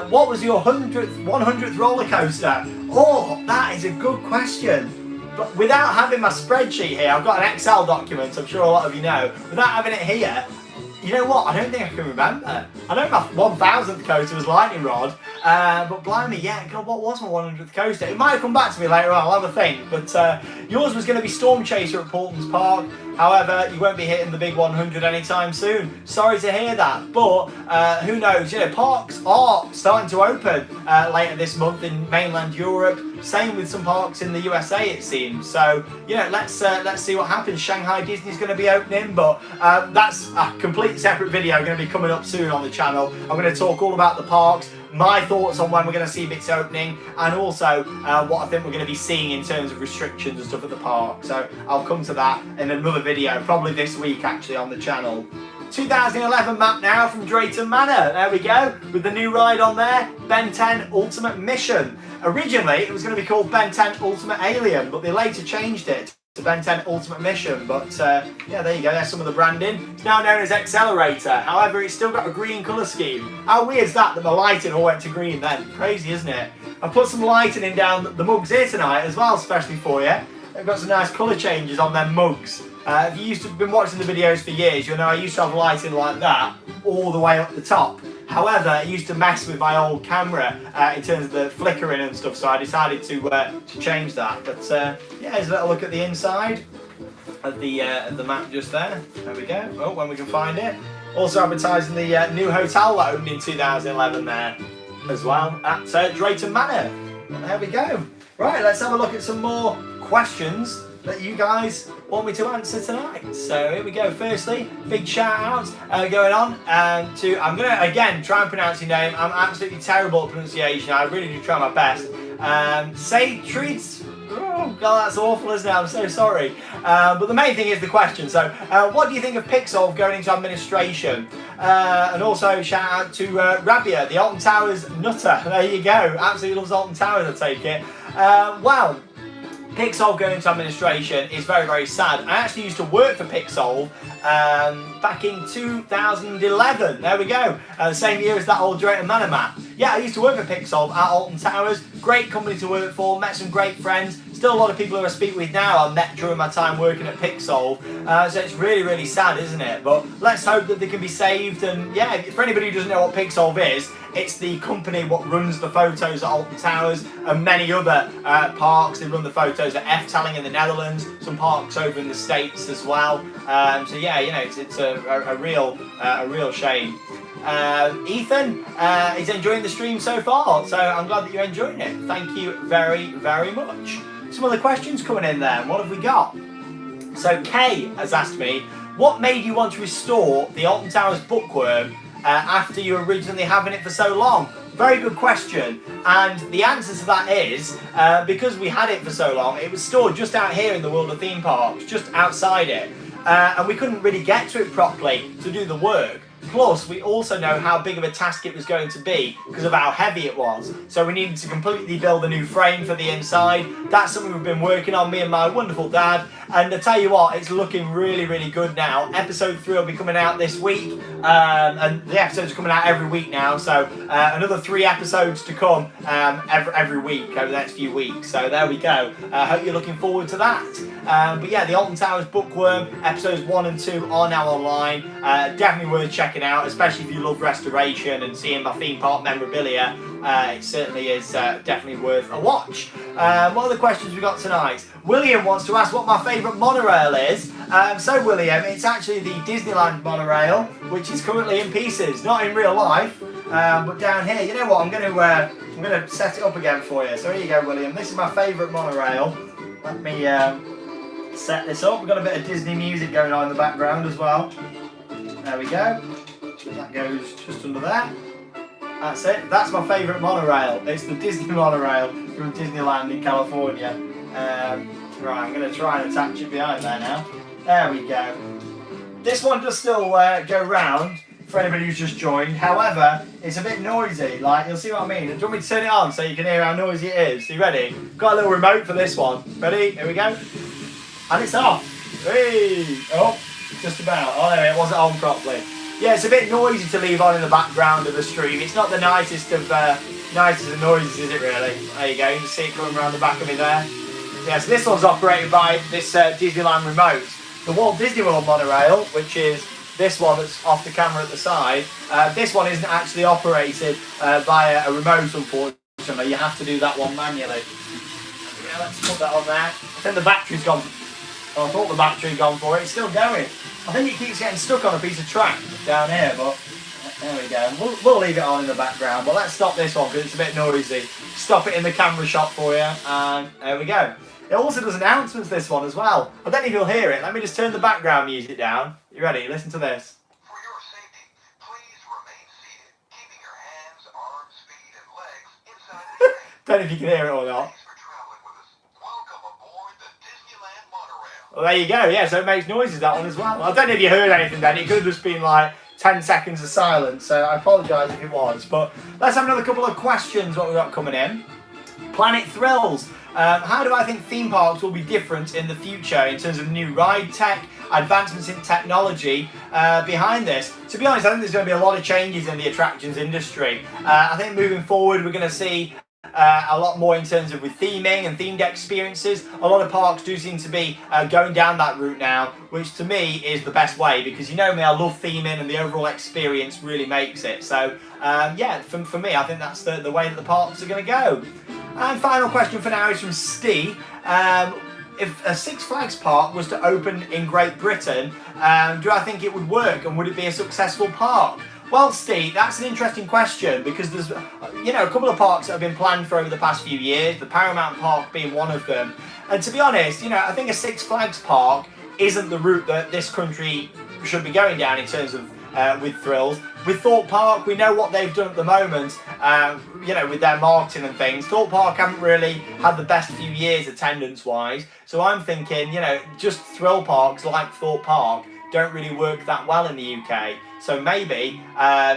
what was your 100th roller coaster? Oh, that is a good question. But without having my spreadsheet here, I've got an Excel document, I'm sure a lot of you know. Without having it here, you know what? I don't think I can remember. I know my 1000th coaster was Lightning Rod, but blimey, yeah, God, what was my 100th coaster? It might have come back to me later on, I'll have a think. But yours was going to be Storm Chaser at Paultons Park. However, you won't be hitting the big 100 anytime soon. Sorry to hear that, but who knows? You know, parks are starting to open later this month in mainland Europe. Same with some parks in the USA, it seems. So, you know, let's see what happens. Shanghai Disney's going to be opening, but that's a complete separate video going to be coming up soon on the channel. I'm going to talk all about the parks, my thoughts on when we're going to see bits opening, and also what I think we're going to be seeing in terms of restrictions and stuff at the park. So I'll come to that in another video, probably this week actually on the channel. 2011 map now from Drayton Manor. There we go, with the new ride on there, Ben 10 Ultimate Mission. Originally it was going to be called Ben 10 Ultimate Alien, but they later changed it to Ben 10 Ultimate Mission. But yeah, there you go, there's some of the branding. It's now known as Accelerator. However, it's still got a green colour scheme. How weird is that the lighting all went to green then? Crazy, isn't it? I've put some lighting in down the mugs here tonight as well, especially for you. They've got some nice colour changes on their mugs. If you've been watching the videos for years, you'll know I used to have lighting like that all the way up the top. However, it used to mess with my old camera in terms of the flickering and stuff, so I decided to change that. But yeah, here's a little look at the inside of the map just there. There we go. Oh, when we can find it. Also advertising the new hotel that opened in 2011 there as well at Drayton Manor. There we go. Right, let's have a look at some more questions that you guys want me to answer tonight. So here we go. Firstly, big shout out going on to, I'm going to again try and pronounce your name. I'm absolutely terrible at pronunciation. I really do try my best. Say treats. Oh god, that's awful, isn't it? I'm so sorry. But the main thing is the question. So what do you think of Pixel going into administration? And also shout out to Rabia, the Alton Towers nutter. There you go. Absolutely loves Alton Towers, I take it. Well, Pixel going into administration is very, very sad. I actually used to work for Pixel back in 2011. There we go. The same year as that old Drayton Manor map. Yeah, I used to work for Pixel at Alton Towers. Great company to work for. Met some great friends. Still a lot of people who I speak with now I met during my time working at Pixel. So it's really, really sad, isn't it? But let's hope that they can be saved. And yeah, for anybody who doesn't know what Pixel is, it's the company what runs the photos at Alton Towers and many other parks. They run the photos at Efteling in the Netherlands, some parks over in the States as well. So yeah, you know, it's a real shame. Ethan is enjoying the stream so far, so I'm glad that you're enjoying it. Thank you very, very much. Some other questions coming in there. What have we got? So Kay has asked me, what made you want to restore the Alton Towers bookworm after you were originally having it for so long? Very good question, and the answer to that is because we had it for so long, it was stored just out here in the World of Theme Parks, just outside it, and we couldn't really get to it properly to do the work. Plus, we also know how big of a task it was going to be because of how heavy it was. So we needed to completely build a new frame for the inside. That's something we've been working on, me and my wonderful dad. And I tell you what, it's looking really, really good now. Episode 3 will be coming out this week. And the episodes are coming out every week now. So another 3 episodes to come every week over the next few weeks. So there we go. I hope you're looking forward to that. But yeah, the Alton Towers Bookworm, episodes 1 and 2 are now online. Definitely worth checking out, especially if you love restoration and seeing my theme park memorabilia. It certainly is definitely worth a watch. What other questions we got tonight? William wants to ask what my favourite monorail is. So William, it's actually the Disneyland monorail, which is currently in pieces, not in real life, but down here. You know what? I'm going to set it up again for you. So here you go, William. This is my favourite monorail. Let me set this up. We've got a bit of Disney music going on in the background as well. There we go. That goes just under there. That's it. That's my favourite monorail. It's the Disney monorail from Disneyland in California. Right, I'm going to try and attach it behind there now. There we go. This one does still go round for anybody who's just joined. However, it's a bit noisy. Like, you'll see what I mean. Do you want me to turn it on so you can hear how noisy it is? Are you ready? Got a little remote for this one. Ready? Here we go. And it's off. Hey! Oh, just about. Oh, there it wasn't on properly. Yeah, it's a bit noisy to leave on in the background of the stream. It's not the nicest of noises, is it really? There you go. You can see it coming around the back of me there. Yeah, so this one's operated by this Disneyland remote. The Walt Disney World monorail, which is this one that's off the camera at the side, this one isn't actually operated via a remote, unfortunately. You have to do that one manually. Yeah, let's put that on there. I think the battery's gone. Oh, I thought the battery had gone for it. It's still going. I think it keeps getting stuck on a piece of track down here, but there we go. We'll leave it on in the background, but let's stop this one because it's a bit noisy. Stop it in the camera shot for you, and there we go. It also does announcements, this one as well. I don't know if you'll hear it. Let me just turn the background music down. You ready? Listen to this. For your safety, please remain seated, keeping your hands, arms, feet, Don't know if you can hear it or not. Well, there you go. Yeah, so it makes noises, that one as well. I don't know if you heard anything then. It could have just been like 10 seconds of silence, so I apologise if it was. But let's have another couple of questions, what we've got coming in. Planet Thrills. How do I think theme parks will be different in the future in terms of new ride tech, advancements in technology behind this? To be honest, I think there's going to be a lot of changes in the attractions industry. I think moving forward, we're going to see a lot more in terms of with theming and themed experiences. A lot of parks do seem to be going down that route now, which to me is the best way, because you know me, I love theming and the overall experience really makes it. So yeah, for me, I think that's the way that the parks are going to go. And final question for now is from Steve. If a Six Flags park was to open in Great Britain, do I think it would work, and would it be a successful park? Well, Steve, that's an interesting question, because there's, you know, a couple of parks that have been planned for over the past few years, the Paramount Park being one of them. And to be honest, you know, I think a Six Flags park isn't the route that this country should be going down in terms of with thrills. With Thorpe Park, we know what they've done at the moment, you know, with their marketing and things. Thorpe Park haven't really had the best few years attendance-wise, so I'm thinking, you know, just thrill parks like Thorpe Park don't really work that well in the UK. So maybe,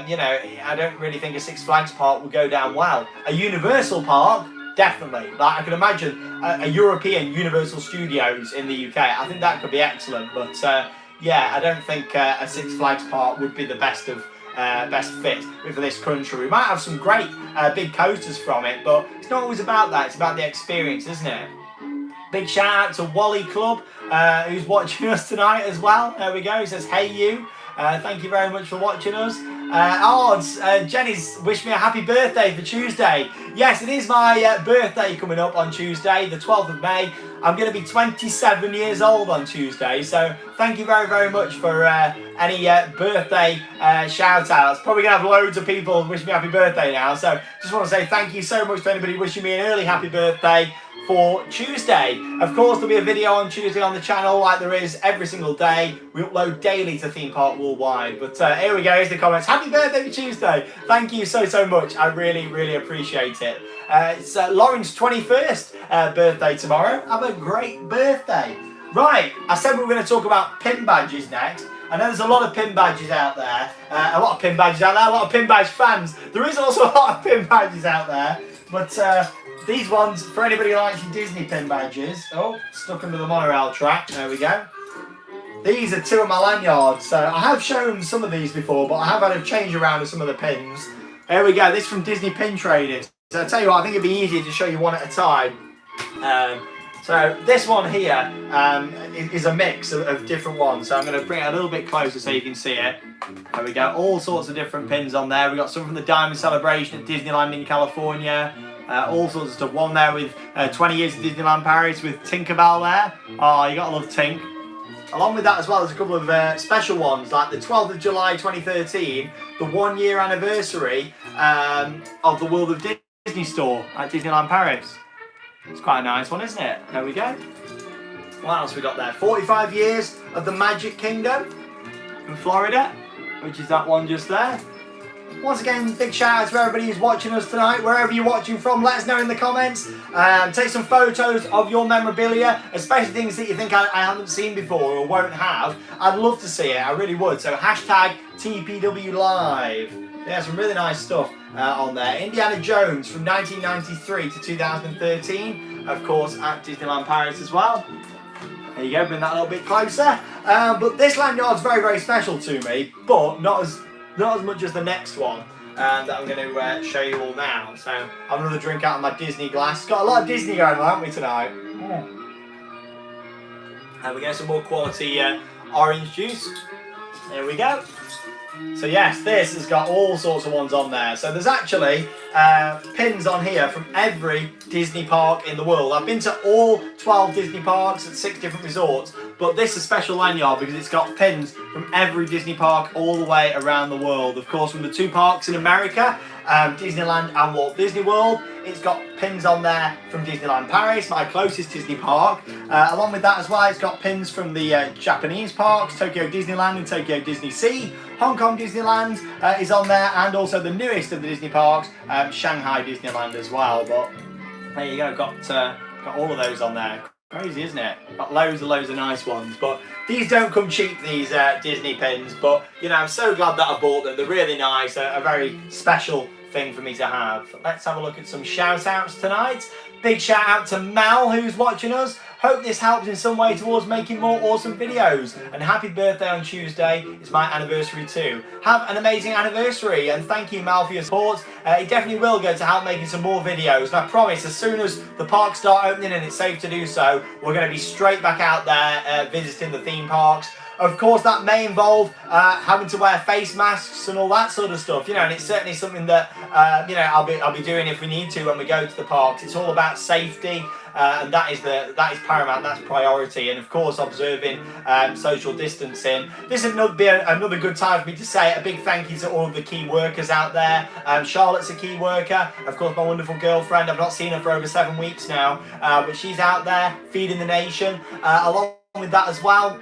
you know, I don't really think a Six Flags park will go down well. A Universal park, definitely. Like, I can imagine a European Universal Studios in the UK. I think that could be excellent. But yeah, I don't think a Six Flags park would be the best fit for this country. We might have some great big coasters from it, but it's not always about that. It's about the experience, isn't it? Big shout out to Wally Club, who's watching us tonight as well. There we go. He says, hey you. Thank you very much for watching us. Jenny's wished me a happy birthday for Tuesday. Yes, it is my birthday coming up on Tuesday, the 12th of May. I'm going to be 27 years old on Tuesday, so thank you very, very much for any birthday shout outs. Probably going to have loads of people wishing me happy birthday now, so just want to say thank you so much to anybody wishing me an early happy birthday for Tuesday. Of course, there'll be a video on Tuesday on the channel like there is every single day. We upload daily to Theme Park Worldwide. But here we go, here's the comments. Happy birthday for Tuesday. Thank you so much. I really, really appreciate it. It's Lauren's 21st birthday tomorrow. Have a great birthday. Right, I said we were going to talk about pin badges next. I know there's a lot of pin badges out there. A lot of pin badges out there. A lot of pin badge fans. There is also a lot of pin badges out there. But these ones, for anybody who likes your Disney pin badges. Oh, stuck under the monorail track. There we go. These are two of my lanyards. So I have shown some of these before, but I have had a change around of some of the pins. There we go. This is from Disney Pin Trading. So I'll tell you what, I think it'd be easier to show you one at a time. So this one here is a mix of different ones. So I'm going to bring it a little bit closer so you can see it. There we go. All sorts of different pins on there. We've got some from the Diamond Celebration at Disneyland in California. All sorts of stuff. One there with 20 years of Disneyland Paris with Tinkerbell there. Oh, you gotta love Tink. Along with that as well, there's a couple of special ones, like the 12th of July 2013, the 1 year anniversary of the World of Disney store at Disneyland Paris. It's quite a nice one, isn't it? There we go. What else we got there? 45 years of the Magic Kingdom in Florida, which is that one just there. Once again, big shout out to everybody who's watching us tonight, wherever you're watching from. Let us know in the comments. Take some photos of your memorabilia, especially things that you think I haven't seen before or won't have. I'd love to see it, I really would. So hashtag TPW Live. Yeah, some really nice stuff on there. Indiana Jones from 1993 to 2013, of course, at Disneyland Paris as well. There you go, bring that a little bit closer. But this lanyard's very, very special to me, but not as much as the next one that I'm going to show you all now. So have another drink out of my Disney glass. Got a lot of Disney going on, haven't we, tonight? And we get some more quality orange juice. There we go. So yes, this has got all sorts of ones on there. So there's actually pins on here from every Disney park in the world. I've been to all 12 Disney parks at 6 different resorts, but this is a special lanyard because it's got pins from every Disney park all the way around the world. Of course, from the 2 parks in America, Disneyland and Walt Disney World. It's got pins on there from Disneyland Paris, my closest Disney park. Along with that as well, it's got pins from the Japanese parks, Tokyo Disneyland and Tokyo Disney Sea. Hong Kong Disneyland is on there, and also the newest of the Disney parks, Shanghai Disneyland as well. But There you go, got all of those on there. Crazy, isn't it? Got loads of nice ones, but these don't come cheap, these Disney pins, but you know, I'm so glad that I bought them. They're really nice, a very special thing for me to have. Let's have a look at some shout outs tonight. Big shout out to Mel, who's watching us. Hope this helps in some way towards making more awesome videos. And happy birthday on Tuesday. It's my anniversary too. Have an amazing anniversary, and thank you, Mel, for your support. It definitely will go to help making some more videos. And I promise, as soon as the parks start opening and it's safe to do so, we're going to be straight back out there visiting the theme parks. Of course, that may involve having to wear face masks and all that sort of stuff, you know, and it's certainly something that you know, I'll be doing if we need to when we go to the parks. It's all about safety, and that is paramount. That's priority, and of course, observing social distancing. This is another good time for me to say a big thank you to all of the key workers out there. Charlotte's a key worker, of course, my wonderful girlfriend. I've not seen her for over 7 weeks now, but she's out there feeding the nation. Along with that as well,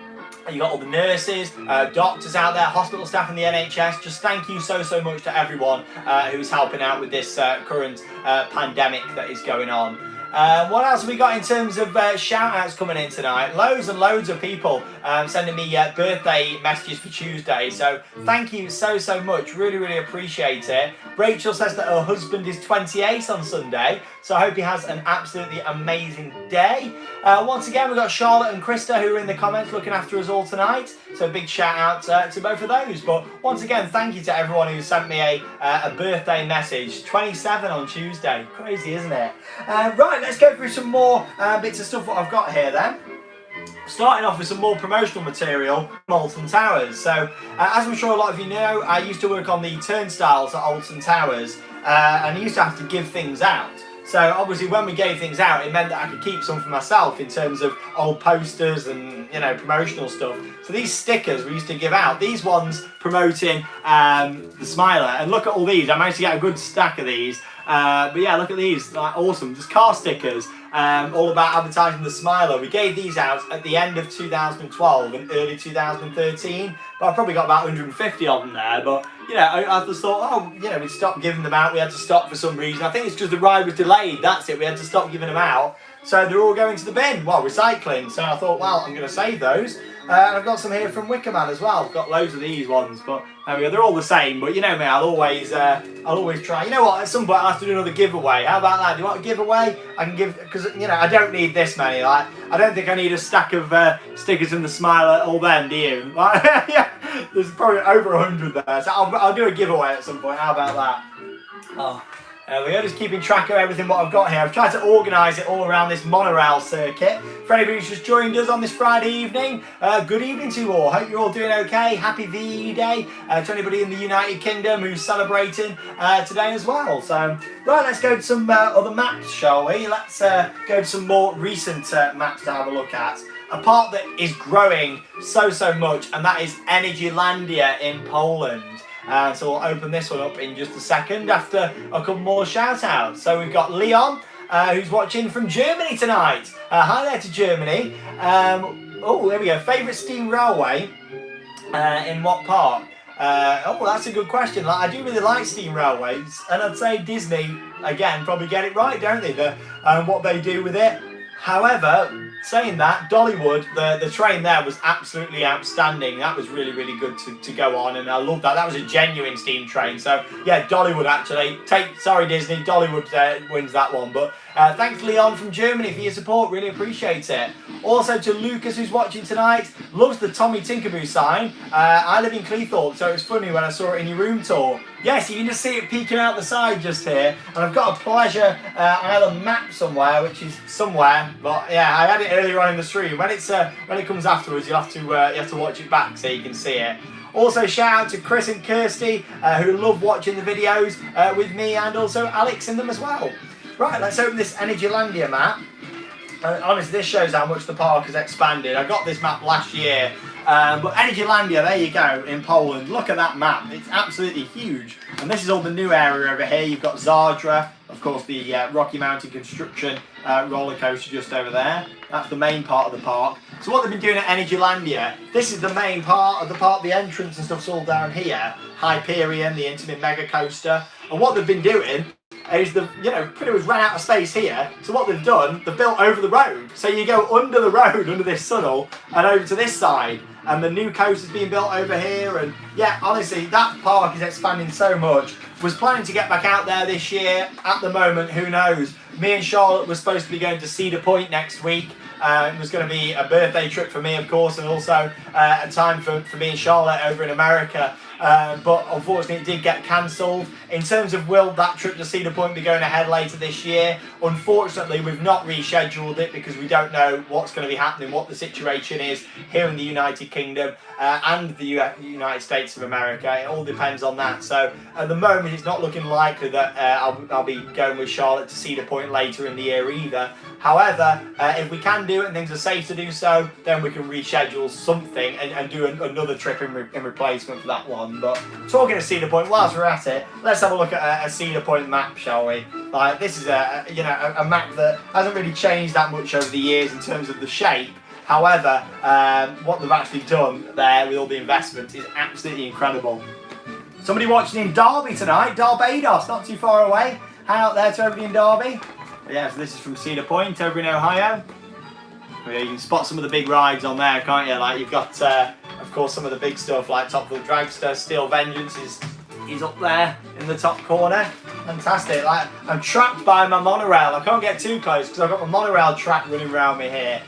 you got all the nurses, doctors out there, hospital staff and the NHS. Just thank you so much to everyone who's helping out with this current pandemic that is going on. What else have we got in terms of shout outs coming in tonight? Loads and loads of people sending me birthday messages for Tuesday, so thank you so much. Really appreciate it. Rachel says that her husband is 28 on Sunday, so I hope he has an absolutely amazing day. Once again, we've got Charlotte and Krista who are in the comments looking after us all tonight, so big shout out to both of those. But once again, thank you to everyone who sent me a birthday message. 27 on Tuesday, crazy, isn't it? Right, let's go through some more bits of stuff what I've got here then. Starting off with some more promotional material from Alton Towers. So, as I'm sure a lot of you know, I used to work on the turnstiles at Alton Towers, and I used to have to give things out. So obviously when we gave things out, it meant that I could keep some for myself in terms of old posters and, you know, promotional stuff. So these stickers we used to give out, these ones promoting the Smiler, and look at all these. I managed to get a good stack of these. But yeah, look at these, like, awesome, just car stickers, all about advertising the Smiler. We gave these out at the end of 2012 and early 2013, but I probably got about 150 of them there. But you know, I just thought, oh, you know, we stopped giving them out. We had to stop for some reason. I think it's because the ride was delayed. That's it. We had to stop giving them out. So they're all going to the bin, well, recycling. So I thought, well, I'm going to save those. And I've got some here from Wickerman as well. I've got loads of these ones, but there we go. They're all the same. But you know me, I'll always try. You know what? At some point, I'll have to do another giveaway. How about that? Do you want a giveaway? I can give, because you know, I don't need this many. Like, I don't think I need a stack of stickers in the Smiler all then, do you? Like, yeah, there's probably over 100 there. So I'll do a giveaway at some point. How about that? Oh. We are just keeping track of everything what I've got here. I've tried to organise it all around this monorail circuit. For anybody who's just joined us on this Friday evening, good evening to you all. Hope you're all doing okay. Happy VE Day to anybody in the United Kingdom who's celebrating today as well. So, right, let's go to some other maps, shall we? Let's go to some more recent maps to have a look at. A park that is growing so much, and that is Energylandia in Poland. So we'll open this one up in just a second after a couple more shout outs. So we've got Leon, who's watching from Germany tonight. Hi there to Germany. Oh, there we go. Favourite steam railway in what park? Oh, that's a good question. Like, I do really like steam railways, and I'd say Disney, again, probably get it right, don't they? What they do with it. However, saying that, Dollywood, the train there was absolutely outstanding. That was really good to go on, and I love that. That was a genuine steam train. So yeah, Dollywood actually. Sorry Disney, Dollywood wins that one. But thanks Leon from Germany for your support. Really appreciate it. Also to Lucas, who's watching tonight, loves the Tommy Tinkerboo sign. I live in Cleethorpes, so it was funny when I saw it in your room tour. Yes, you can just see it peeking out the side just here. And I've got a Pleasure Island map somewhere, which is somewhere. But yeah, I had it earlier on in the stream. When it comes afterwards, you have to watch it back so you can see it. Also, shout out to Chris and Kirsty who love watching the videos with me, and also Alex in them as well. Right, let's open this Energylandia map. Honestly, this shows how much the park has expanded. I got this map last year, but Energylandia, there you go, in Poland. Look at that map. It's absolutely huge. And this is all the new area over here. You've got Zadra, of course, the Rocky Mountain construction roller coaster just over there. That's the main part of the park. So what they've been doing at Energylandia, this is the main part of the park. The entrance and stuff's all down here. Hyperion, the Intamin Mega Coaster. And what they've been doing is pretty much ran out of space here. So what they've done, they've built over the road. So you go under the road, under this tunnel, and over to this side. And the new coast is being built over here. And yeah, honestly, that park is expanding so much. Was planning to get back out there this year. At the moment, who knows? Me and Charlotte were supposed to be going to Cedar Point next week. It was going to be a birthday trip for me, of course, and also a time for me and Charlotte over in America. But unfortunately it did get cancelled. In terms of will that trip to Cedar Point be going ahead later this year, unfortunately we've not rescheduled it because we don't know what's going to be happening, what the situation is here in the United Kingdom and the United States of America. It all depends on that. So at the moment it's not looking likely that I'll be going with Charlotte to Cedar Point later in the year either. However, if we can do it and things are safe to do so, then we can reschedule something and do another trip in replacement for that one. But talking of Cedar Point, whilst we're at it, let's have a look at a Cedar Point map, shall we? Like, this is a map that hasn't really changed that much over the years in terms of the shape. However, what they've actually done there with all the investment is absolutely incredible. Somebody watching in Derby tonight, Barbados, not too far away. Hi out there to everybody in Derby. Yeah, so this is from Cedar Point over in Ohio. Yeah, you can spot some of the big rides on there, can't you? Like, you've got, of course, some of the big stuff like Top Wheel Dragster, Steel Vengeance is up there in the top corner. Fantastic. Like, I'm trapped by my monorail. I can't get too close because I've got my monorail track running around me here.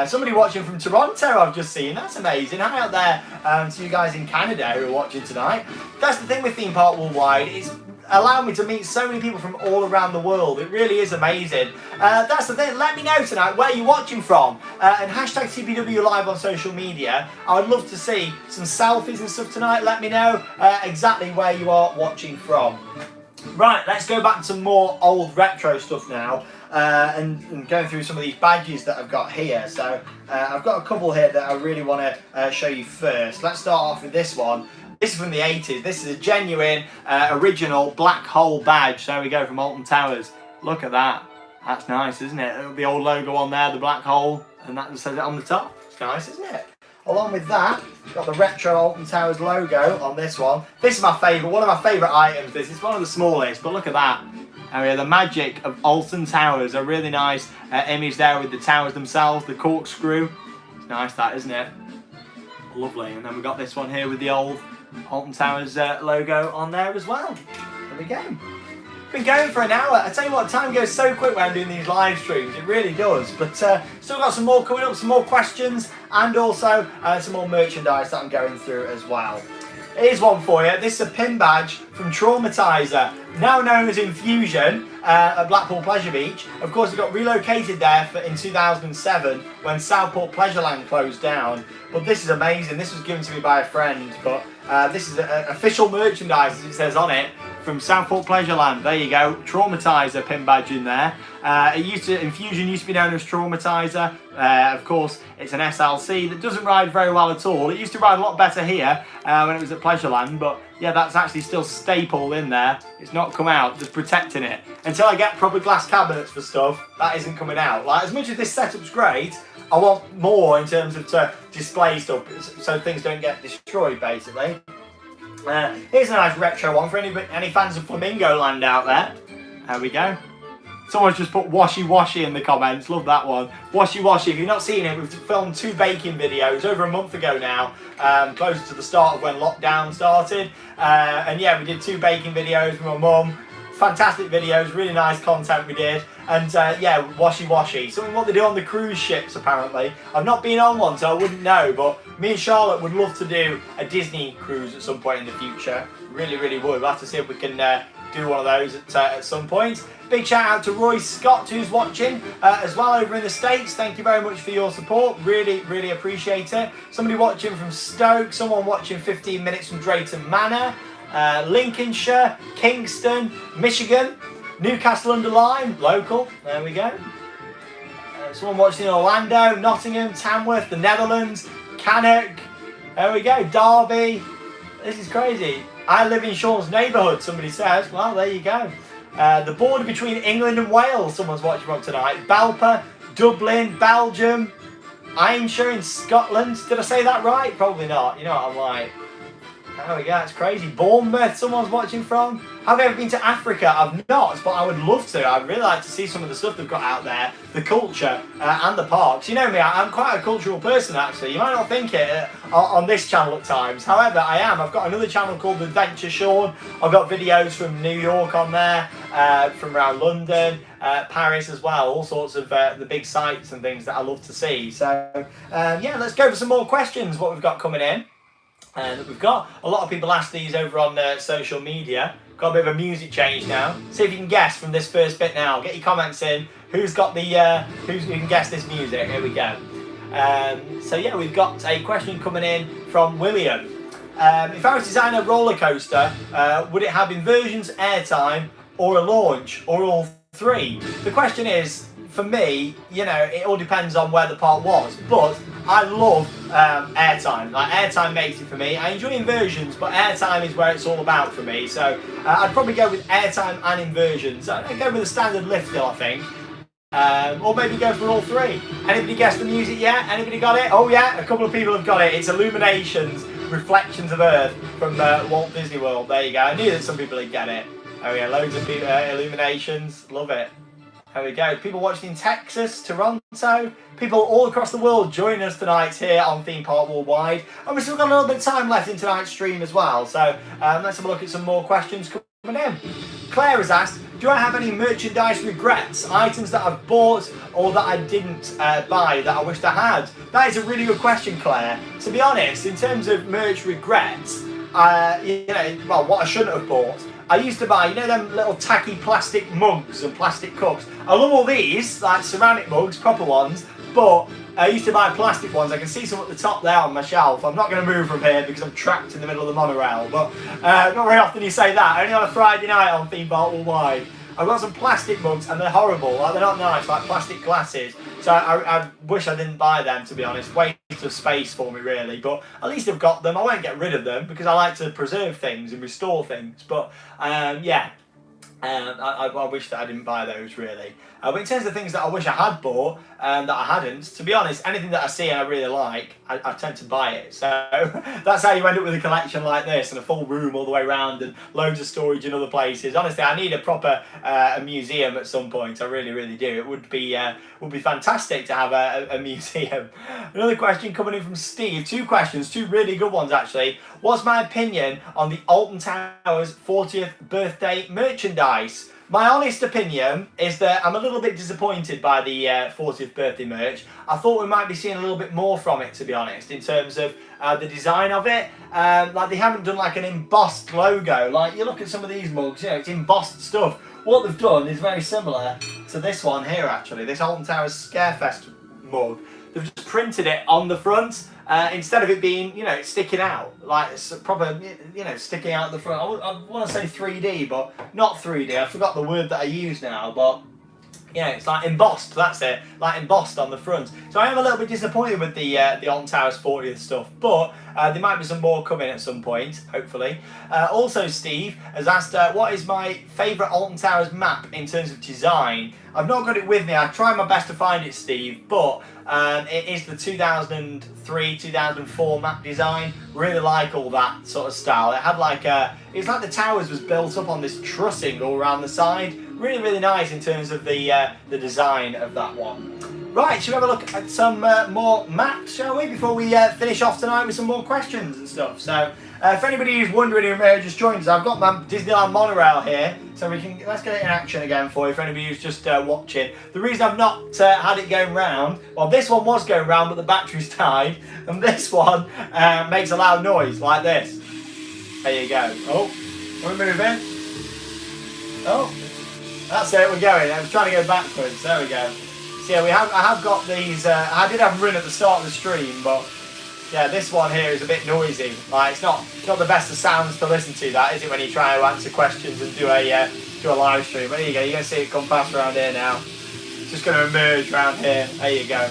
Somebody watching from Toronto I've just seen. That's amazing. Hi out there to you guys in Canada who are watching tonight. That's the thing with Theme Park Worldwide. It's allowed me to meet so many people from all around the world. It really is amazing. That's the thing. Let me know tonight where you're watching from. And hashtag TPW Live on social media. I would love to see some selfies and stuff tonight. Let me know exactly where you are watching from. Right, let's go back to more old retro stuff now. And going through some of these badges that I've got here. So I've got a couple here that I really want to show you first. Let's start off with this one. This is from the 80s. This is a genuine, original black hole badge. There we go, from Alton Towers. Look at that. That's nice, isn't it? The old logo on there, the black hole, and that says it on the top. It's nice, isn't it? Along with that, got the retro Alton Towers logo on this one. This is my favourite, one of my favourite items. This is one of the smallest, but look at that. The magic of Alton Towers. A really nice image there with the towers themselves, the corkscrew. It's nice, that, isn't it? Lovely. And then we've got this one here with the old Alton Towers logo on there as well. There we go. Been going for an hour. I tell you what, time goes so quick when I'm doing these live streams. It really does. But still got some more coming up, some more questions, and also some more merchandise that I'm going through as well. Here's one for you. This is a pin badge from Traumatizer, now known as Infusion at Blackpool Pleasure Beach. Of course, it got relocated there in 2007 when Southport Pleasureland closed down. But this is amazing. This was given to me by a friend. But this is official merchandise, as it says on it, from Southport Pleasureland. There you go, Traumatizer pin badge in there. Infusion used to be known as Traumatizer. Of course, it's an SLC that doesn't ride very well at all. It used to ride a lot better here when it was at Pleasureland, but yeah, that's actually still stapled in there. It's not come out, just protecting it. Until I get proper glass cabinets for stuff, that isn't coming out. Like, as much as this setup's great, I want more in terms of to display stuff so things don't get destroyed, basically. Here's a nice retro one for any fans of Flamingo Land out there. There we go. Someone's just put washy washy in the comments. Love that one. Washy washy. If you've not seen it, we've filmed 2 baking videos over a month ago now, closer to the start of when lockdown started. And yeah, we did 2 baking videos with my mum. Fantastic videos, really nice content we did. And yeah, washy washy. Something what they do on the cruise ships apparently. I've not been on one, so I wouldn't know, but me and Charlotte would love to do a Disney cruise at some point in the future. Really, really would. We'll have to see if we can do one of those at some point. Big shout out to Roy Scott who's watching as well over in the States. Thank you very much for your support. Really, really appreciate it. Somebody watching from Stoke, someone watching 15 minutes from Drayton Manor, Lincolnshire, Kingston, Michigan, Newcastle under Lyme, local. There we go. Someone watching in Orlando, Nottingham, Tamworth, the Netherlands, Cannock. There we go. Derby. This is crazy. I live in Shawn's neighbourhood, somebody says. Well, there you go. The border between England and Wales, someone's watching from tonight. Balpa, Dublin, Belgium, Ayrshire in Scotland. Did I say that right? Probably not. You know what I'm like. There we go, it's crazy. Bournemouth, someone's watching from. Have I ever been to Africa? I've not, but I would love to. I'd really like to see some of the stuff they've got out there, the culture and the parks. You know me, I'm quite a cultural person actually. You might not think it on this channel at times. However, I am. I've got another channel called Adventure Shawn. I've got videos from New York on there, from around London, Paris as well. All sorts of the big sites and things that I love to see. So yeah, let's go for some more questions, what we've got coming in. That we've got a lot of people ask these over on social media. Got a bit of a music change now. See if you can guess from this first bit now. Get your comments in. Who's got the who can guess this music? Here we go. So yeah, we've got a question coming in from William. If I was to design a roller coaster, would it have inversions, airtime, or a launch, or all three? The question is, for me, you know, it all depends on where the park was, but I love airtime. Like, airtime makes it for me. I enjoy inversions, but airtime is where it's all about for me. So I'd probably go with airtime and inversions. I'd go with a standard lift still, I think. Or maybe go for all three. Anybody guessed the music yet? Anybody got it? Oh yeah, a couple of people have got it. It's Illuminations, Reflections of Earth from Walt Disney World. There you go. I knew that some people would get it. Oh yeah, loads of people, Illuminations. Love it. There we go. People watching in Texas, Toronto, people all across the world joining us tonight here on Theme Park Worldwide. And we've still got a little bit of time left in tonight's stream as well. So let's have a look at some more questions coming in. Claire has asked, do I have any merchandise regrets? Items that I've bought or that I didn't buy that I wished I had? That is a really good question, Claire. To be honest, in terms of merch regrets, you know, well, what I shouldn't have bought. I used to buy, you know, them little tacky plastic mugs and plastic cups. I love all these, like ceramic mugs, proper ones, but I used to buy plastic ones. I can see some at the top there on my shelf. I'm not going to move from here because I'm trapped in the middle of the monorail, but not very often you say that. Only on a Friday night on Theme Park Worldwide. I've got some plastic mugs and they're horrible, like they're not nice, like plastic glasses. So I wish I didn't buy them, to be honest. Waste of space for me, really. But at least I've got them. I won't get rid of them because I like to preserve things and restore things. But yeah, I wish that I didn't buy those, really. But in terms of things that I wish I had bought that I hadn't, to be honest, anything that I see and I really like, I tend to buy it. So that's how you end up with a collection like this and a full room all the way around and loads of storage in other places. Honestly, I need a proper a museum at some point. I really, really do. It would be fantastic to have a museum. Another question coming in from Steve. Two questions, two really good ones actually. What's my opinion on the Alton Towers 40th birthday merchandise? My honest opinion is that I'm a little bit disappointed by the 40th birthday merch. I thought we might be seeing a little bit more from it, to be honest, in terms of the design of it. Like, they haven't done like an embossed logo. Like, you look at some of these mugs, you know, it's embossed stuff. What they've done is very similar to this one here, actually, this Alton Towers Scarefest mug. They've just printed it on the front. Instead of it being, you know, sticking out, like it's proper, you know, sticking out the front. I want to say 3D, but not 3D. I forgot the word that I use now, but yeah, it's like embossed. That's it, like embossed on the front. So I am a little bit disappointed with the Alton Towers 40th stuff, but there might be some more coming at some point, hopefully. Also, Steve has asked, what is my favourite Alton Towers map in terms of design? I've not got it with me. I tried my best to find it, Steve, but it is the 2003-2004 map design. Really like all that sort of style. It had like it's like the towers was built up on this trussing all around the side. Really, really nice in terms of the design of that one. Right, shall we have a look at some more maps, shall we, before we finish off tonight with some more questions and stuff. So, for anybody who's wondering who may have just joined us, I've got my Disneyland Monorail here, so let's get it in action again for you, for anybody who's just watching. The reason I've not had it going round, well, this one was going round, but the battery's died, and this one makes a loud noise, like this. There you go. Oh, we're moving. Oh, that's it, we're going. I was trying to go backwards, there we go. So yeah, I have got these, I did have them run at the start of the stream, but yeah, this one here is a bit noisy. Like, it's not the best of sounds to listen to, that, is it, when you try to answer questions and do a live stream. But there you go, you're going to see it come past around here now. It's just going to emerge around here. There you go.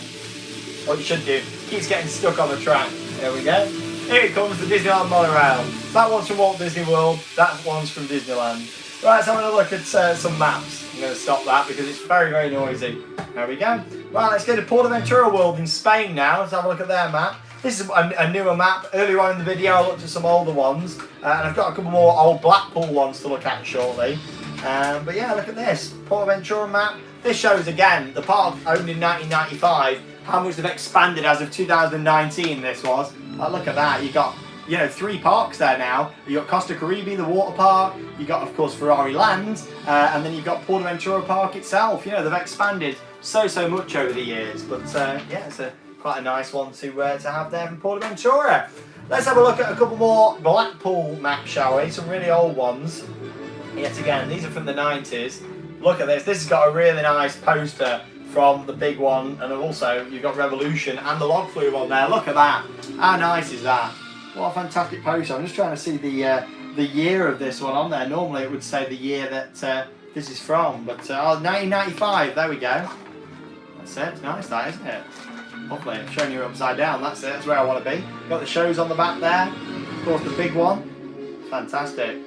What you should do, keeps getting stuck on the track. There we go. Here it comes, the Disneyland Monorail. That one's from Walt Disney World, that one's from Disneyland. Right, so I'm going to look at some maps. I'm going to stop that because it's very, very noisy. There we go. Right, let's go to Portaventura World in Spain now. Let's have a look at their map. This is a newer map. Earlier on in the video, I looked at some older ones, and I've got a couple more old Blackpool ones to look at shortly. But yeah, look at this Portaventura map. This shows again the park opened in 1995. How much they've expanded as of 2019. This was. Look at that. You got 3 parks there now. You got Costa Caribe, the water park. You got, of course, Ferrari Land, and then you've got Portaventura Park itself. They've expanded so much over the years. But yeah, it's quite a nice one to have there from Portaventura. Let's have a look at a couple more Blackpool maps, shall we? Some really old ones. Yet again, these are from the 90s. Look at this. This has got a really nice poster from the big one, and also you've got Revolution and the log flume on there. Look at that. How nice is that? What a fantastic poster. I'm just trying to see the year of this one on there. Normally it would say the year that this is from, but 1995. There we go. That's it. It's nice, that, isn't it? Lovely. I'm showing you upside down. That's it. That's where I want to be. Got the shows on the back there. Of course, the big one. Fantastic.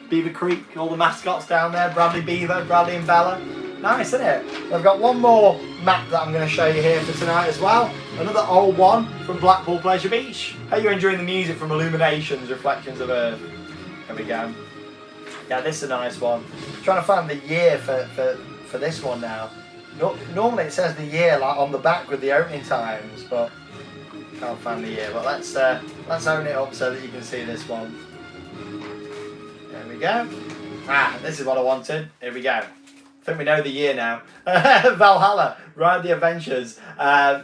Beaver Creek. All the mascots down there. Bradley Beaver, Bradley and Bella. Nice, isn't it? I've got one more map that I'm going to show you here for tonight as well. Another old one from Blackpool Pleasure Beach. Hope you're enjoying the music from Illuminations, Reflections of Earth. There we go. Yeah, this is a nice one. I'm trying to find the year for this one now. Normally it says the year like on the back with the opening times, but can't find the year. But let's open it up so that you can see this one. There we go. This is what I wanted. Here we go. I think we know the year now. Valhalla, Ride the Adventures.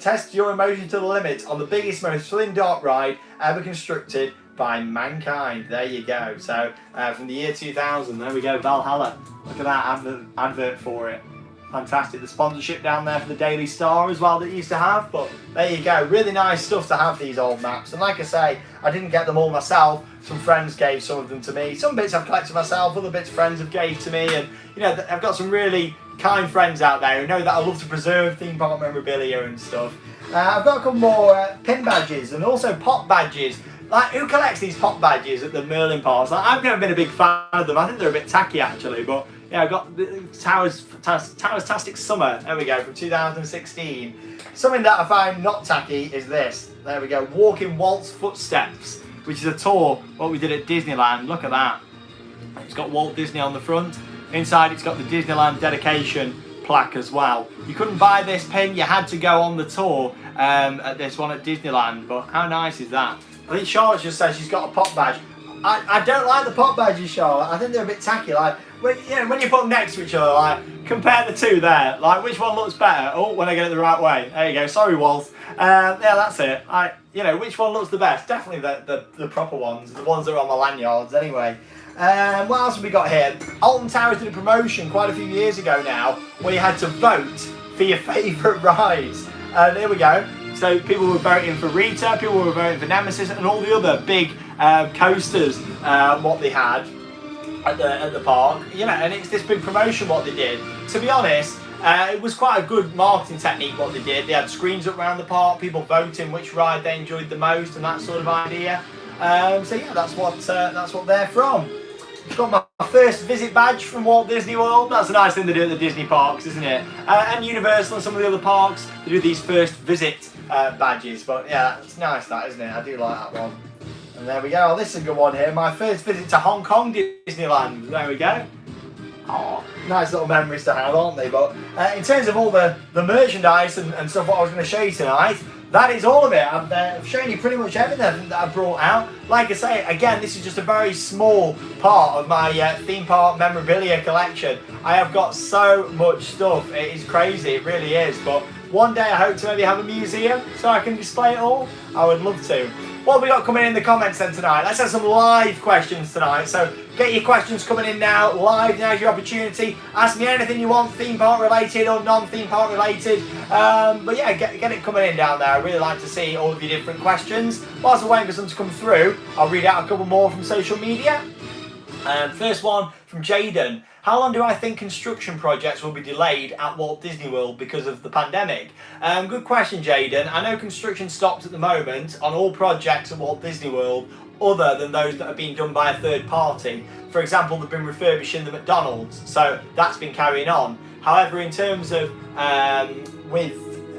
Test your emotion to the limit on the biggest, most thrilling dark ride ever constructed by mankind. There you go. So from the year 2000, there we go, Valhalla. Look at that advert for it. Fantastic. The sponsorship down there for the Daily Star as well that it used to have. But there you go. Really nice stuff to have, these old maps. And like I say, I didn't get them all myself. Some friends gave some of them to me. Some bits I've collected myself, other bits friends have gave to me. And I've got some really kind friends out there who know that I love to preserve theme park memorabilia and stuff. I've got a couple more pin badges and also pop badges. Like, who collects these pop badges at the Merlin parks? Like, I've never been a big fan of them. I think they're a bit tacky actually, but yeah, I've got the Towers-tastic Summer, there we go, from 2016. Something that I find not tacky is this. There we go, Walking Walt's Footsteps, which is a tour, what we did at Disneyland. Look at that. It's got Walt Disney on the front. Inside it's got the Disneyland dedication plaque as well. You couldn't buy this pin, you had to go on the tour at this one at Disneyland, but how nice is that? I think Charlotte just said she's got a pop badge. I don't like the pop badges, Charlotte. I think they're a bit tacky. Like, when you put them next to each other, like, compare the two there. Like, which one looks better? Oh, when I get it the right way. There you go. Sorry, Walt. Yeah, that's it. Which one looks the best? Definitely the proper ones, the ones that are on the lanyards. Anyway, what else have we got here? Alton Towers did a promotion quite a few years ago now, where you had to vote for your favourite rides. And here we go. So people were voting for Rita, people were voting for Nemesis, and all the other big coasters, what they had at the park. And it's this big promotion what they did. To be honest, it was quite a good marketing technique what they did. They had screens up around the park, people voting which ride they enjoyed the most, and that sort of idea. So yeah, that's what they're from. Got my first visit badge from Walt Disney World. That's a nice thing to do at the Disney parks, isn't it? And Universal and some of the other parks, they do these first visit badges. But yeah, it's nice that, isn't it? I do like that one. And there we go. Oh, this is a good one here. My first visit to Hong Kong Disneyland. There we go. Oh, nice little memories to have, aren't they? But in terms of all the merchandise and stuff what I was going to show you tonight, that is all of it. I've shown you pretty much everything that I brought out. Like I say, again, this is just a very small part of my theme park memorabilia collection. I have got so much stuff. It is crazy, it really is. But one day I hope to maybe have a museum so I can display it all. I would love to. What have we got coming in the comments then tonight? Let's have some live questions tonight. So get your questions coming in now. Live, now's your opportunity. Ask me anything you want, theme park related or non-theme park related. But yeah, get it coming in down there. I really like to see all of your different questions. Whilst we're waiting for some to come through, I'll read out a couple more from social media. First one from Jaden. How long do I think construction projects will be delayed at Walt Disney World because of the pandemic? Good question, Jaden. I know construction stopped at the moment on all projects at Walt Disney World other than those that are being done by a third party. For example, they've been refurbishing the McDonald's, so that's been carrying on. However, in terms of with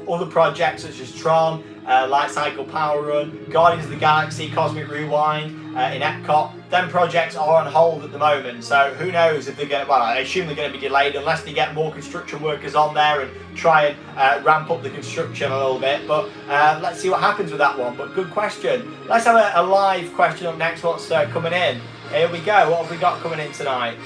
other projects such as Tron, Light Cycle Power Run, Guardians of the Galaxy, Cosmic Rewind in Epcot. Them projects are on hold at the moment, so who knows if they're going to, well, I assume they're going to be delayed unless they get more construction workers on there and try and ramp up the construction a little bit, but let's see what happens with that one. But good question. Let's have a live question up next. What's coming in? Here we go. What have we got coming in tonight?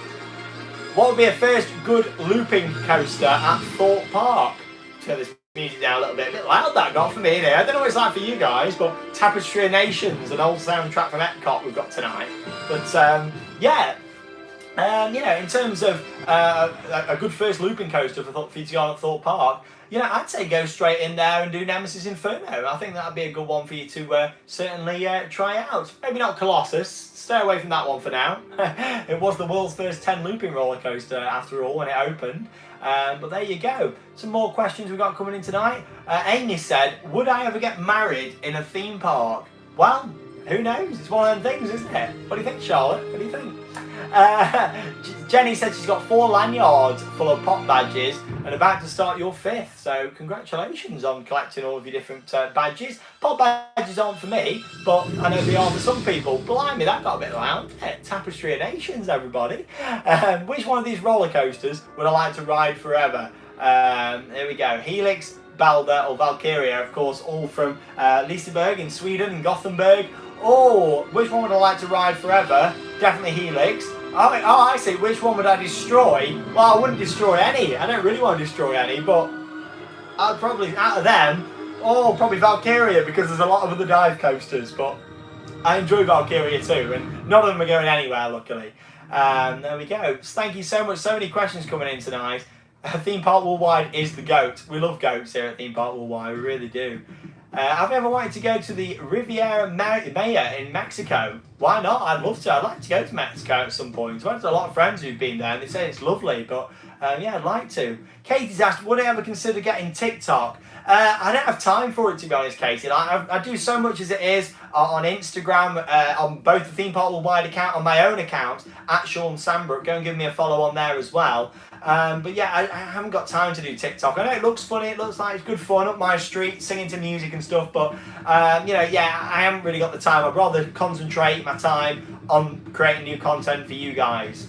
What would be a first good looping coaster at Thorpe Park? Turn this music down a little bit loud that got for me here. I don't know what it's like for you guys, but Tapestry of Nations, an old soundtrack from Epcot we've got tonight. But yeah, you know, in terms of a good first looping coaster for you to go on at Thorpe Park, you know, I'd say go straight in there and do Nemesis Inferno. I think that'd be a good one for you to certainly try out. Maybe not Colossus. Stay away from that one for now. It was the world's first 10 looping roller coaster after all when it opened. But there you go. Some more questions we've got coming in tonight. Amy said, would I ever get married in a theme park? Well, who knows? It's one of them things, isn't it? What do you think, Charlotte? What do you think? Jenny said she's got 4 lanyards full of pop badges and about to start your 5th. So congratulations on collecting all of your different badges. Pop badges aren't for me, but I know they are for some people. Blimey, that got a bit loud. Tapestry of Nations, everybody. Which one of these roller coasters would I like to ride forever? Here we go. Helix, Balder or Valkyria, of course, all from Liseberg in Sweden and Gothenburg. Oh, which one would I like to ride forever? Definitely Helix. Oh, I see. Which one would I destroy? Well, I wouldn't destroy any. I don't really want to destroy any, but I'd probably, out of them, probably Valkyria, because there's a lot of other dive coasters, but I enjoy Valkyria too, and none of them are going anywhere, luckily. There we go. Thank you so much. So many questions coming in tonight. Theme Park Worldwide is the GOAT. We love goats here at Theme Park Worldwide. We really do. Have you ever wanted to go to the Riviera Maya in Mexico? Why not? I'd love to. I'd like to go to Mexico at some point. I've had a lot of friends who've been there and they say it's lovely, but yeah, I'd like to. Katie's asked, would I ever consider getting TikTok? I don't have time for it, to be honest, Katie. I do so much as it is on Instagram, on both the Theme Park Worldwide account, on my own account, at Shawn Sandbrook. Go and give me a follow on there as well. But yeah, I haven't got time to do TikTok. I know it looks funny, it looks like it's good fun up my street, singing to music and stuff, but you know, yeah, I haven't really got the time. I'd rather concentrate my time on creating new content for you guys.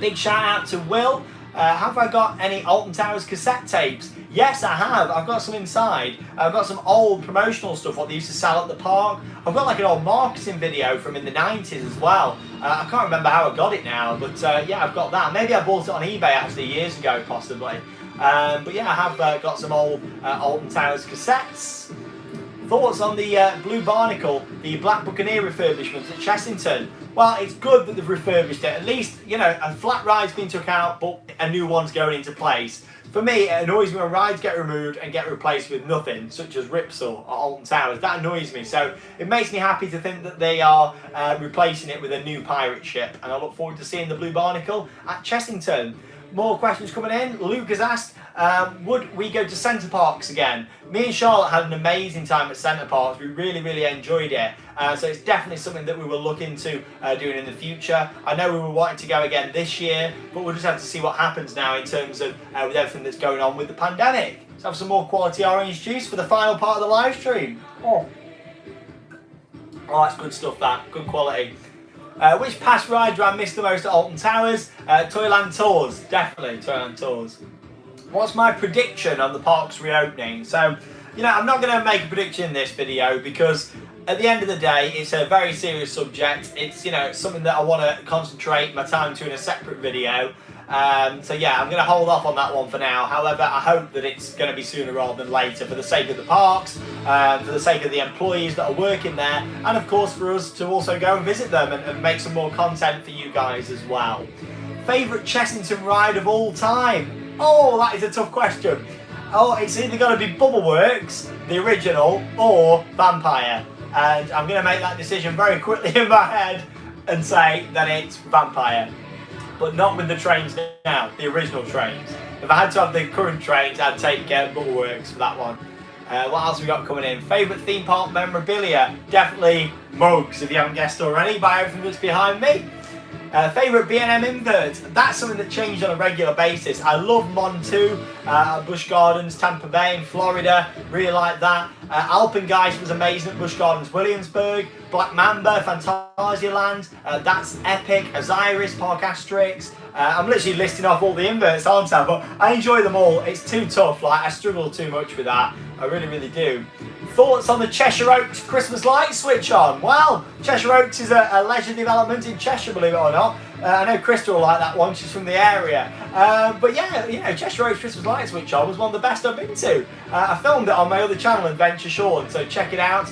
Big shout out to Will. Have I got any Alton Towers cassette tapes? Yes, I have. I've got some inside. I've got some old promotional stuff, what they used to sell at the park. I've got like an old marketing video from in the 90s as well. I can't remember how I got it now, but yeah, I've got that. Maybe I bought it on eBay actually years ago, possibly. But yeah, I have got some old Alton Towers cassettes. Thoughts on the Blue Barnacle, the Black Buccaneer refurbishment at Chessington? Well, it's good that they've refurbished it. At least, you know, a flat ride's been took out, but a new one's going into place. For me, it annoys me when rides get removed and get replaced with nothing, such as Ripsaw or Alton Towers. That annoys me. So it makes me happy to think that they are replacing it with a new pirate ship. And I look forward to seeing the Blue Barnacle at Chessington. More questions coming in. Luke has asked, would we go to Centre Parks again? Me and Charlotte had an amazing time at Centre Parks. We really, really enjoyed it. So it's definitely something that we will look into doing in the future. I know we were wanting to go again this year, but we'll just have to see what happens now in terms of with everything that's going on with the pandemic. Let's have some more quality orange juice for the final part of the live stream. Oh, that's good stuff, that. Good quality. Which past ride do I miss the most at Alton Towers? Toyland Tours, definitely Toyland Tours. What's my prediction on the park's reopening? So, you know, I'm not going to make a prediction in this video because at the end of the day, it's a very serious subject. It's, you know, it's something that I want to concentrate my time to in a separate video. So yeah, I'm going to hold off on that one for now. However, I hope that it's going to be sooner rather than later for the sake of the parks, for the sake of the employees that are working there, and of course for us to also go and visit them and make some more content for you guys as well. Favourite Chessington ride of all time? Oh, that is a tough question. Oh, it's either got to be Bubbleworks, the original, or Vampire. And I'm going to make that decision very quickly in my head and say that it's Vampire. But not with the trains now, the original trains. If I had to have the current trains, I'd take Bubbleworks for that one. What else have we got coming in? Favourite theme park memorabilia? Definitely mugs, if you haven't guessed already, by everything that's behind me. Favourite B&M invert? That's something that changed on a regular basis. I love Mon 2, Busch Gardens, Tampa Bay in Florida, really like that. Alpengeist was amazing at Busch Gardens, Williamsburg. Black Mamba, Phantasialand, that's epic. Osiris, Park Asterix. I'm literally listing off all the inverts, aren't I? But I enjoy them all. It's too tough, like I struggle too much with that. I really, really do. Thoughts on the Cheshire Oaks Christmas light switch on? Well, Cheshire Oaks is a leisure development in Cheshire, believe it or not. I know Crystal will like that one, she's from the area. But yeah, you know, Cheshire Oaks Christmas light switch on was one of the best I've been to. I filmed it on my other channel, Adventure Shawn, so check it out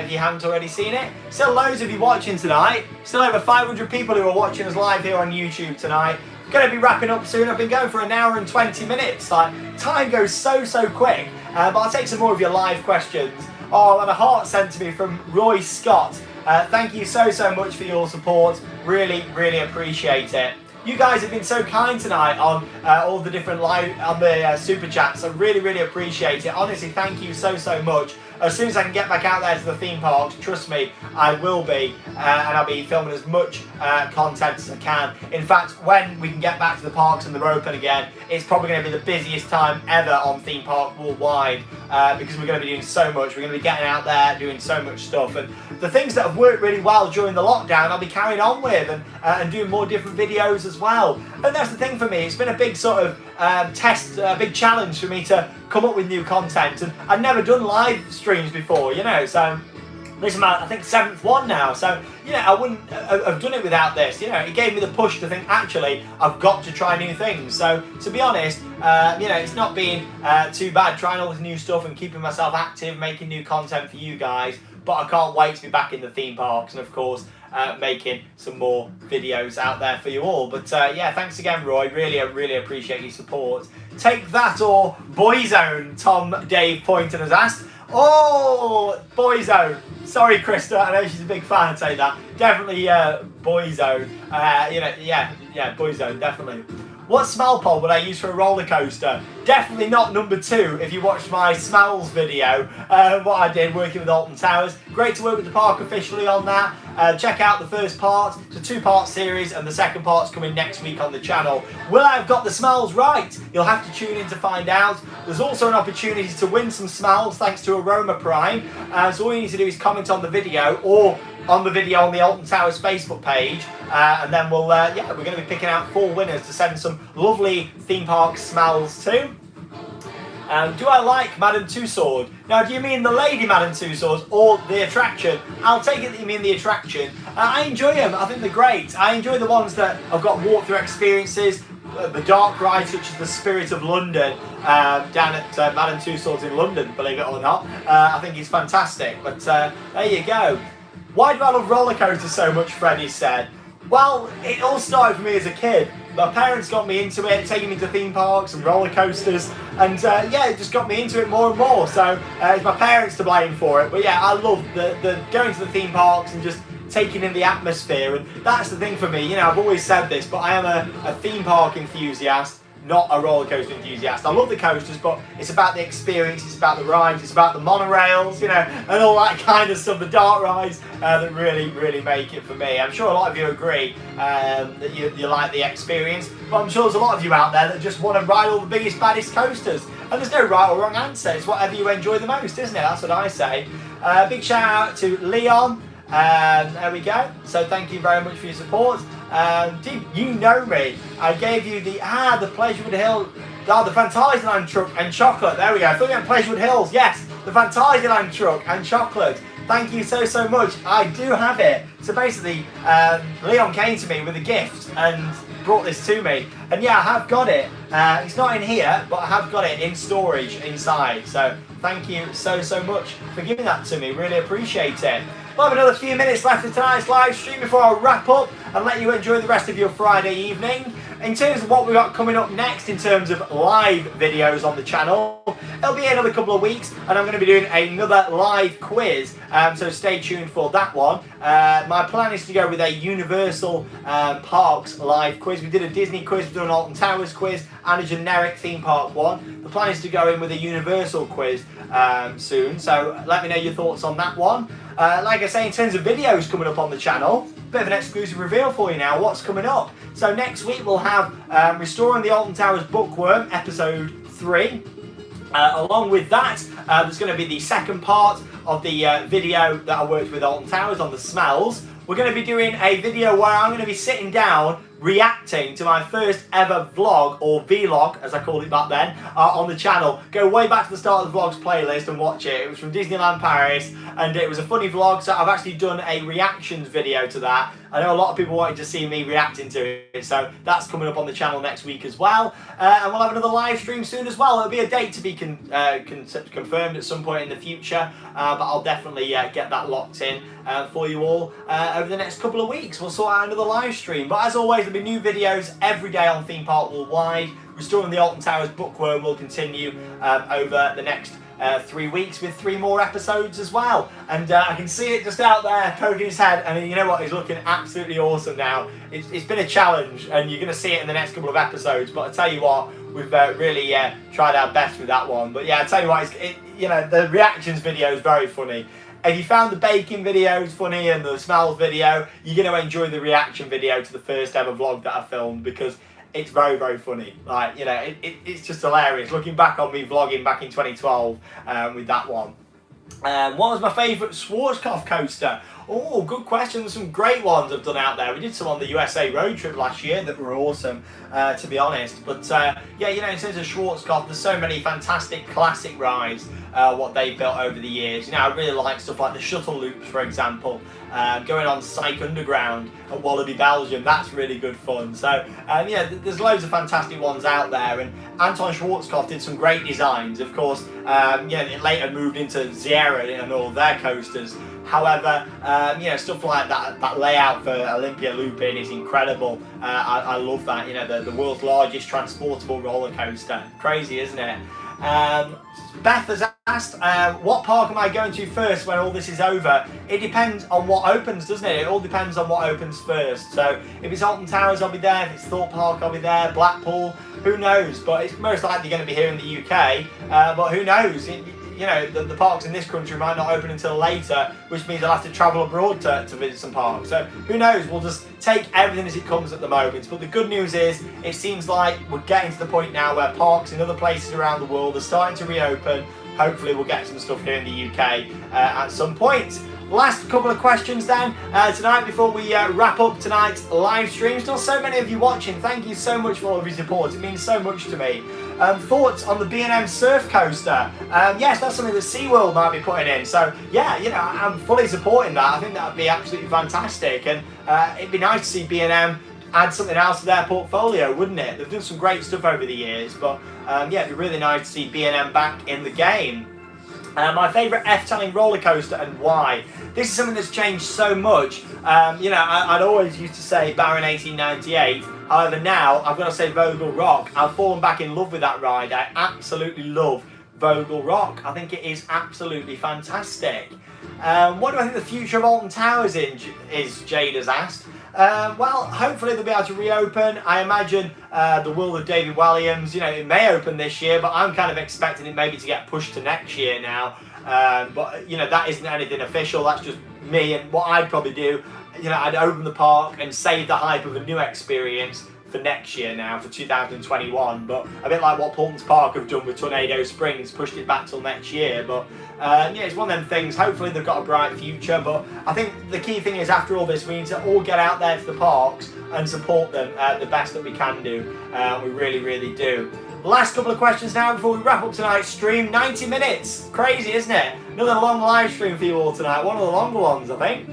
if you haven't already seen it. Still loads of you watching tonight. Still over 500 people who are watching us live here on YouTube tonight. Going to be wrapping up soon. I've been going for an hour and 20 minutes. Like, time goes so quick. But I'll take some more of your live questions. Oh, and a heart sent to me from Roy Scott. Thank you so much for your support. Really, really appreciate it. You guys have been so kind tonight on all the different live, on the super chats. I really, really appreciate it. Honestly, thank you so much. As soon as I can get back out there to the theme parks, trust me, I will be, and I'll be filming as much content as I can. In fact, when we can get back to the parks and they're open again, it's probably going to be the busiest time ever on theme park worldwide, because we're going to be doing so much. We're going to be getting out there, doing so much stuff, and the things that have worked really well during the lockdown, I'll be carrying on with, and doing more different videos as well. And that's the thing for me. It's been a big sort of test, a big challenge for me to come up with new content, and I've never done live streams before, you know, so this is my, I think, 7th one now, so, you know, I wouldn't have done it without this. You know, it gave me the push to think, actually, I've got to try new things. So, to be honest, you know, it's not been too bad trying all this new stuff and keeping myself active, making new content for you guys, but I can't wait to be back in the theme parks and, of course, making some more videos out there for you all. But yeah, thanks again, Roy. Really appreciate your support. Take that or Boyzone, Tom Dave Poynton has asked. Oh, Boyzone. Sorry, Krista. I know she's a big fan. I take that. Definitely Boyzone. You know, yeah, Boyzone, definitely. What smell pod would I use for a roller coaster? Definitely not number 2 if you watched my smells video, what I did working with Alton Towers. Great to work with the park officially on that. Check out the first part. It's a 2-part series and the second part's coming next week on the channel. Will I have got the smells right? You'll have to tune in to find out. There's also an opportunity to win some smells thanks to Aroma Prime. So all you need to do is comment on the video or on the video on the Alton Towers Facebook page, and then we'll yeah, we're going to be picking out 4 winners to send some lovely theme park smells to. Do I like Madame Tussauds? Now, do you mean the lady Madame Tussauds or the attraction? I'll take it that you mean the attraction. I enjoy them. I think they're great. I enjoy the ones that have got walkthrough experiences. The dark rides, such as the Spirit of London, down at Madame Tussauds in London, believe it or not. I think it's fantastic. But there you go. Why do I love roller coasters so much, Freddie said? Well, it all started for me as a kid. My parents got me into it, taking me to theme parks and roller coasters, and yeah, it just got me into it more and more. So it's my parents to blame for it. But yeah, I love the going to the theme parks and just taking in the atmosphere, and that's the thing for me. You know, I've always said this, but I am a theme park enthusiast, not a roller coaster enthusiast. I love the coasters, but it's about the experience, it's about the rides, it's about the monorails, you know, and all that kind of stuff, the dark rides that really make it for me. I'm sure a lot of you agree that you like the experience, but I'm sure there's a lot of you out there that just want to ride all the biggest, baddest coasters. And there's no right or wrong answer, it's whatever you enjoy the most, isn't it? That's what I say. Big shout out to Leon. There we go. So thank you very much for your support. You know me. I gave you the Pleasurewood Hill, the Fantasyland truck and chocolate. There we go. I thought you meant Pleasurewood Hills. Yes, the Fantasyland truck and chocolate. Thank you so much. I do have it. So basically, Leon came to me with a gift and brought this to me. And yeah, I have got it. It's not in here, but I have got it in storage inside. So thank you so much for giving that to me. Really appreciate it. We'll have another few minutes left of tonight's live stream before I wrap up and let you enjoy the rest of your Friday evening. In terms of what we've got coming up next in terms of live videos on the channel, it'll be another couple of weeks and I'm going to be doing another live quiz, so stay tuned for that one. My plan is to go with a Universal Parks live quiz. We did a Disney quiz, we've done an Alton Towers quiz and a generic theme park one. The plan is to go in with a Universal quiz soon, so let me know your thoughts on that one. Like I say, in terms of videos coming up on the channel, bit of an exclusive reveal for you now, what's coming up. So next week we'll have Restoring the Alton Towers Bookworm, episode 3. Along with that, there's going to be the second part of the video that I worked with Alton Towers on the smells. We're going to be doing a video where I'm going to be sitting down reacting to my first ever vlog, or vlog as I called it back then, on the channel. Go way back to the start of the vlogs playlist and watch it. It was from Disneyland Paris and it was a funny vlog, so I've actually done a reactions video to that. I know a lot of people wanted to see me reacting to it, so that's coming up on the channel next week as well. And we'll have another live stream soon as well. It'll be a date to be confirmed at some point in the future, but I'll definitely get that locked in for you all over the next couple of weeks. We'll sort out another live stream, but as always, there'll be new videos every day on Theme Park Worldwide. Restoring the Alton Towers Bookworm will continue over the next 3 weeks with 3 more episodes as well. And I can see it just out there poking his head, and you know what, he's looking absolutely awesome now. It's been a challenge and you're going to see it in the next couple of episodes, but I tell you what, we've really tried our best with that one. But yeah, I tell you what, you know, the reactions video is very funny. If you found the baking videos funny and the smells video, you're going to enjoy the reaction video to the first ever vlog that I filmed, because it's very, very funny. Like, you know, it's just hilarious. Looking back on me vlogging back in 2012 with that one. What was my favourite Schwarzkopf coaster? Oh, good question. There's some great ones I've done out there. We did some on the USA road trip last year that were awesome, to be honest. But yeah, you know, in terms of Schwarzkopf, there's so many fantastic classic rides, what they've built over the years. You know, I really like stuff like the shuttle loops, for example. Going on Psych Underground at Wallaby, Belgium, that's really good fun. So, yeah, there's loads of fantastic ones out there. And Anton Schwarzkopf did some great designs. Of course, yeah, it later moved into Sierra and all their coasters. However, you know, stuff like that layout for Olympia Looping is incredible. I love that. You know, the world's largest transportable roller coaster. Crazy, isn't it? Beth has asked, what park am I going to first when all this is over? It depends on what opens, doesn't it? It all depends on what opens first. So if it's Alton Towers, I'll be there. If it's Thorpe Park, I'll be there. Blackpool, who knows? But it's most likely going to be here in the UK. But who knows? You know, the parks in this country might not open until later, which means I'll have to travel abroad to visit some parks. So who knows? We'll just take everything as it comes at the moment. But the good news is, it seems like we're getting to the point now where parks in other places around the world are starting to reopen. Hopefully we'll get some stuff here in the UK at some point. Last couple of questions then tonight before we wrap up tonight's live stream. Still so many of you watching. Thank you so much for all of your support. It means so much to me. Thoughts on the B&M surf coaster? Yes, that's something that SeaWorld might be putting in. So yeah, you know, I'm fully supporting that. I think that would be absolutely fantastic, and it'd be nice to see B&M add something else to their portfolio, wouldn't it? They've done some great stuff over the years, but yeah, it'd be really nice to see B&M back in the game. My favourite F-telling roller coaster and why? This is something that's changed so much. You know, I'd always used to say Baron 1898. However, now I've got to say Vogel Rock. I've fallen back in love with that ride. I absolutely love Vogel Rock. I think it is absolutely fantastic. What do I think the future of Alton Towers is? Jade has asked. Well, hopefully they'll be able to reopen. I imagine the world of David Williams, you know, it may open this year, but I'm kind of expecting it maybe to get pushed to next year now. But, you know, that isn't anything official. That's just me, and what I'd probably do, you know, I'd open the park and save the hype of a new experience for next year now, for 2021, but a bit like what Paultons Park have done with Tornado Springs, pushed it back till next year. But yeah, it's one of them things. Hopefully they've got a bright future, but I think the key thing is, after all this, we need to all get out there to the parks and support them the best that we can do. We really, really do. Last couple of questions now before we wrap up tonight's stream. 90 minutes, crazy, isn't it? Another long live stream for you all tonight, one of the longer ones, I think.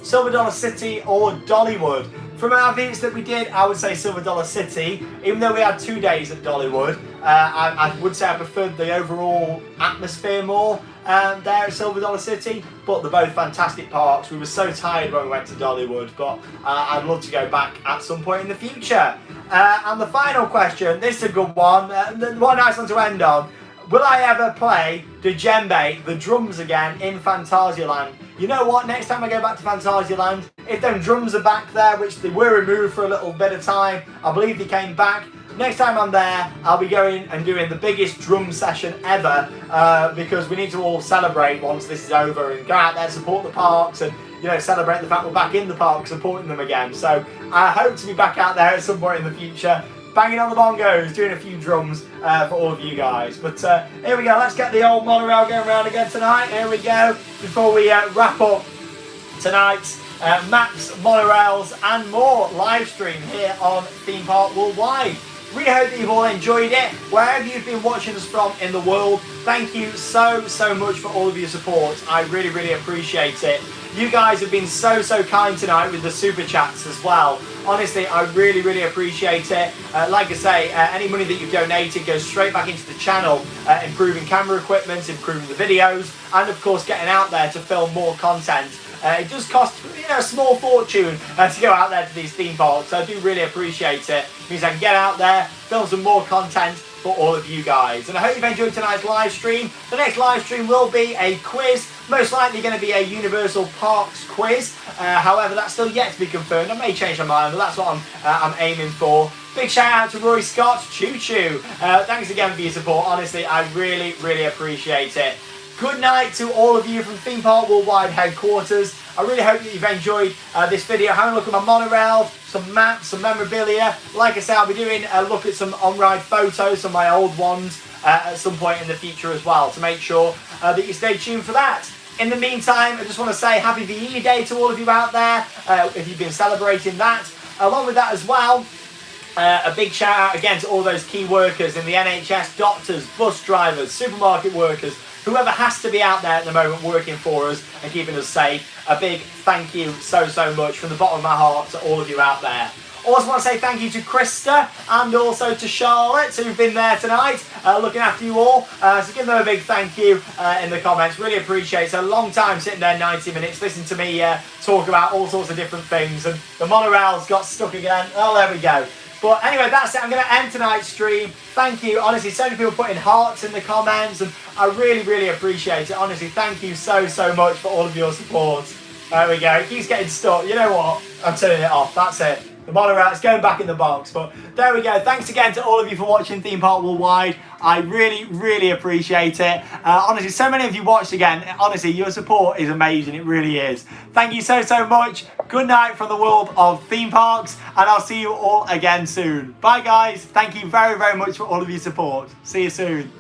Silver Dollar City or Dollywood? From our visits that we did, I would say Silver Dollar City. Even though we had 2 days at Dollywood, I would say I preferred the overall atmosphere more there at Silver Dollar City. But they're both fantastic parks. We were so tired when we went to Dollywood, but I'd love to go back at some point in the future. And the final question, this is a good one, one nice one to end on. Will I ever play the djembe, the drums again, in Phantasialand? You know what, next time I go back to Phantasialand, if them drums are back there, which they were removed for a little bit of time, I believe they came back. Next time I'm there, I'll be going and doing the biggest drum session ever, because we need to all celebrate once this is over and go out there, support the parks, and celebrate the fact we're back in the park supporting them again. So I hope to be back out there at some point in the future, banging on the bongos, doing a few drums for all of you guys. But here we go, let's get the old monorail going around again tonight. Here we go, before we wrap up tonight's maps, monorails and more live stream here on Theme Park Worldwide. Really hope that you've all enjoyed it. Wherever you've been watching us from in the world, thank you so much for all of your support. I really appreciate it. You guys have been so kind tonight with the super chats as well. Honestly, I really appreciate it. Like I say, any money that you've donated goes straight back into the channel, improving camera equipment, improving the videos, and of course getting out there to film more content. It does cost a small fortune to go out there to these theme parks, so I do really appreciate it. It means I can get out there, film some more content for all of you guys. And I hope you've enjoyed tonight's live stream. The next live stream will be a quiz, most likely going to be a Universal Parks quiz. However, that's still yet to be confirmed. I may change my mind, but that's what I'm aiming for. Big shout out to Roy Scott, Choo Choo. Thanks again for your support. Honestly, I really appreciate it. Good night to all of you from Theme Park Worldwide headquarters. I really hope that you've enjoyed this video, having a look at my monorail, some maps, some memorabilia. Like I said, I'll be doing a look at some on-ride photos, some of my old ones at some point in the future as well, to make sure that you stay tuned for that. In the meantime, I just want to say Happy VE Day to all of you out there, if you've been celebrating that. Along with that as well, a big shout out again to all those key workers in the NHS, doctors, bus drivers, supermarket workers, whoever has to be out there at the moment working for us and keeping us safe. A big thank you so much from the bottom of my heart to all of you out there. Also want to say thank you to Krista and also to Charlotte, who've been there tonight looking after you all. So give them a big thank you in the comments. Really appreciate it. It's a long time sitting there, 90 minutes, listening to me talk about all sorts of different things. And the monorails got stuck again. Oh, there we go. But anyway, that's it. I'm going to end tonight's stream. Thank you. Honestly, so many people putting hearts in the comments, and I really appreciate it. Honestly, thank you so much for all of your support. There we go. It keeps getting stuck. You know what? I'm turning it off. That's it. The monorail is going back in the box. But there we go. Thanks again to all of you for watching Theme Park Worldwide. I really appreciate it. Honestly, so many of you watched again. Honestly, your support is amazing. It really is. Thank you so much. Good night from the world of theme parks, and I'll see you all again soon. Bye guys. Thank you very much for all of your support. See you soon.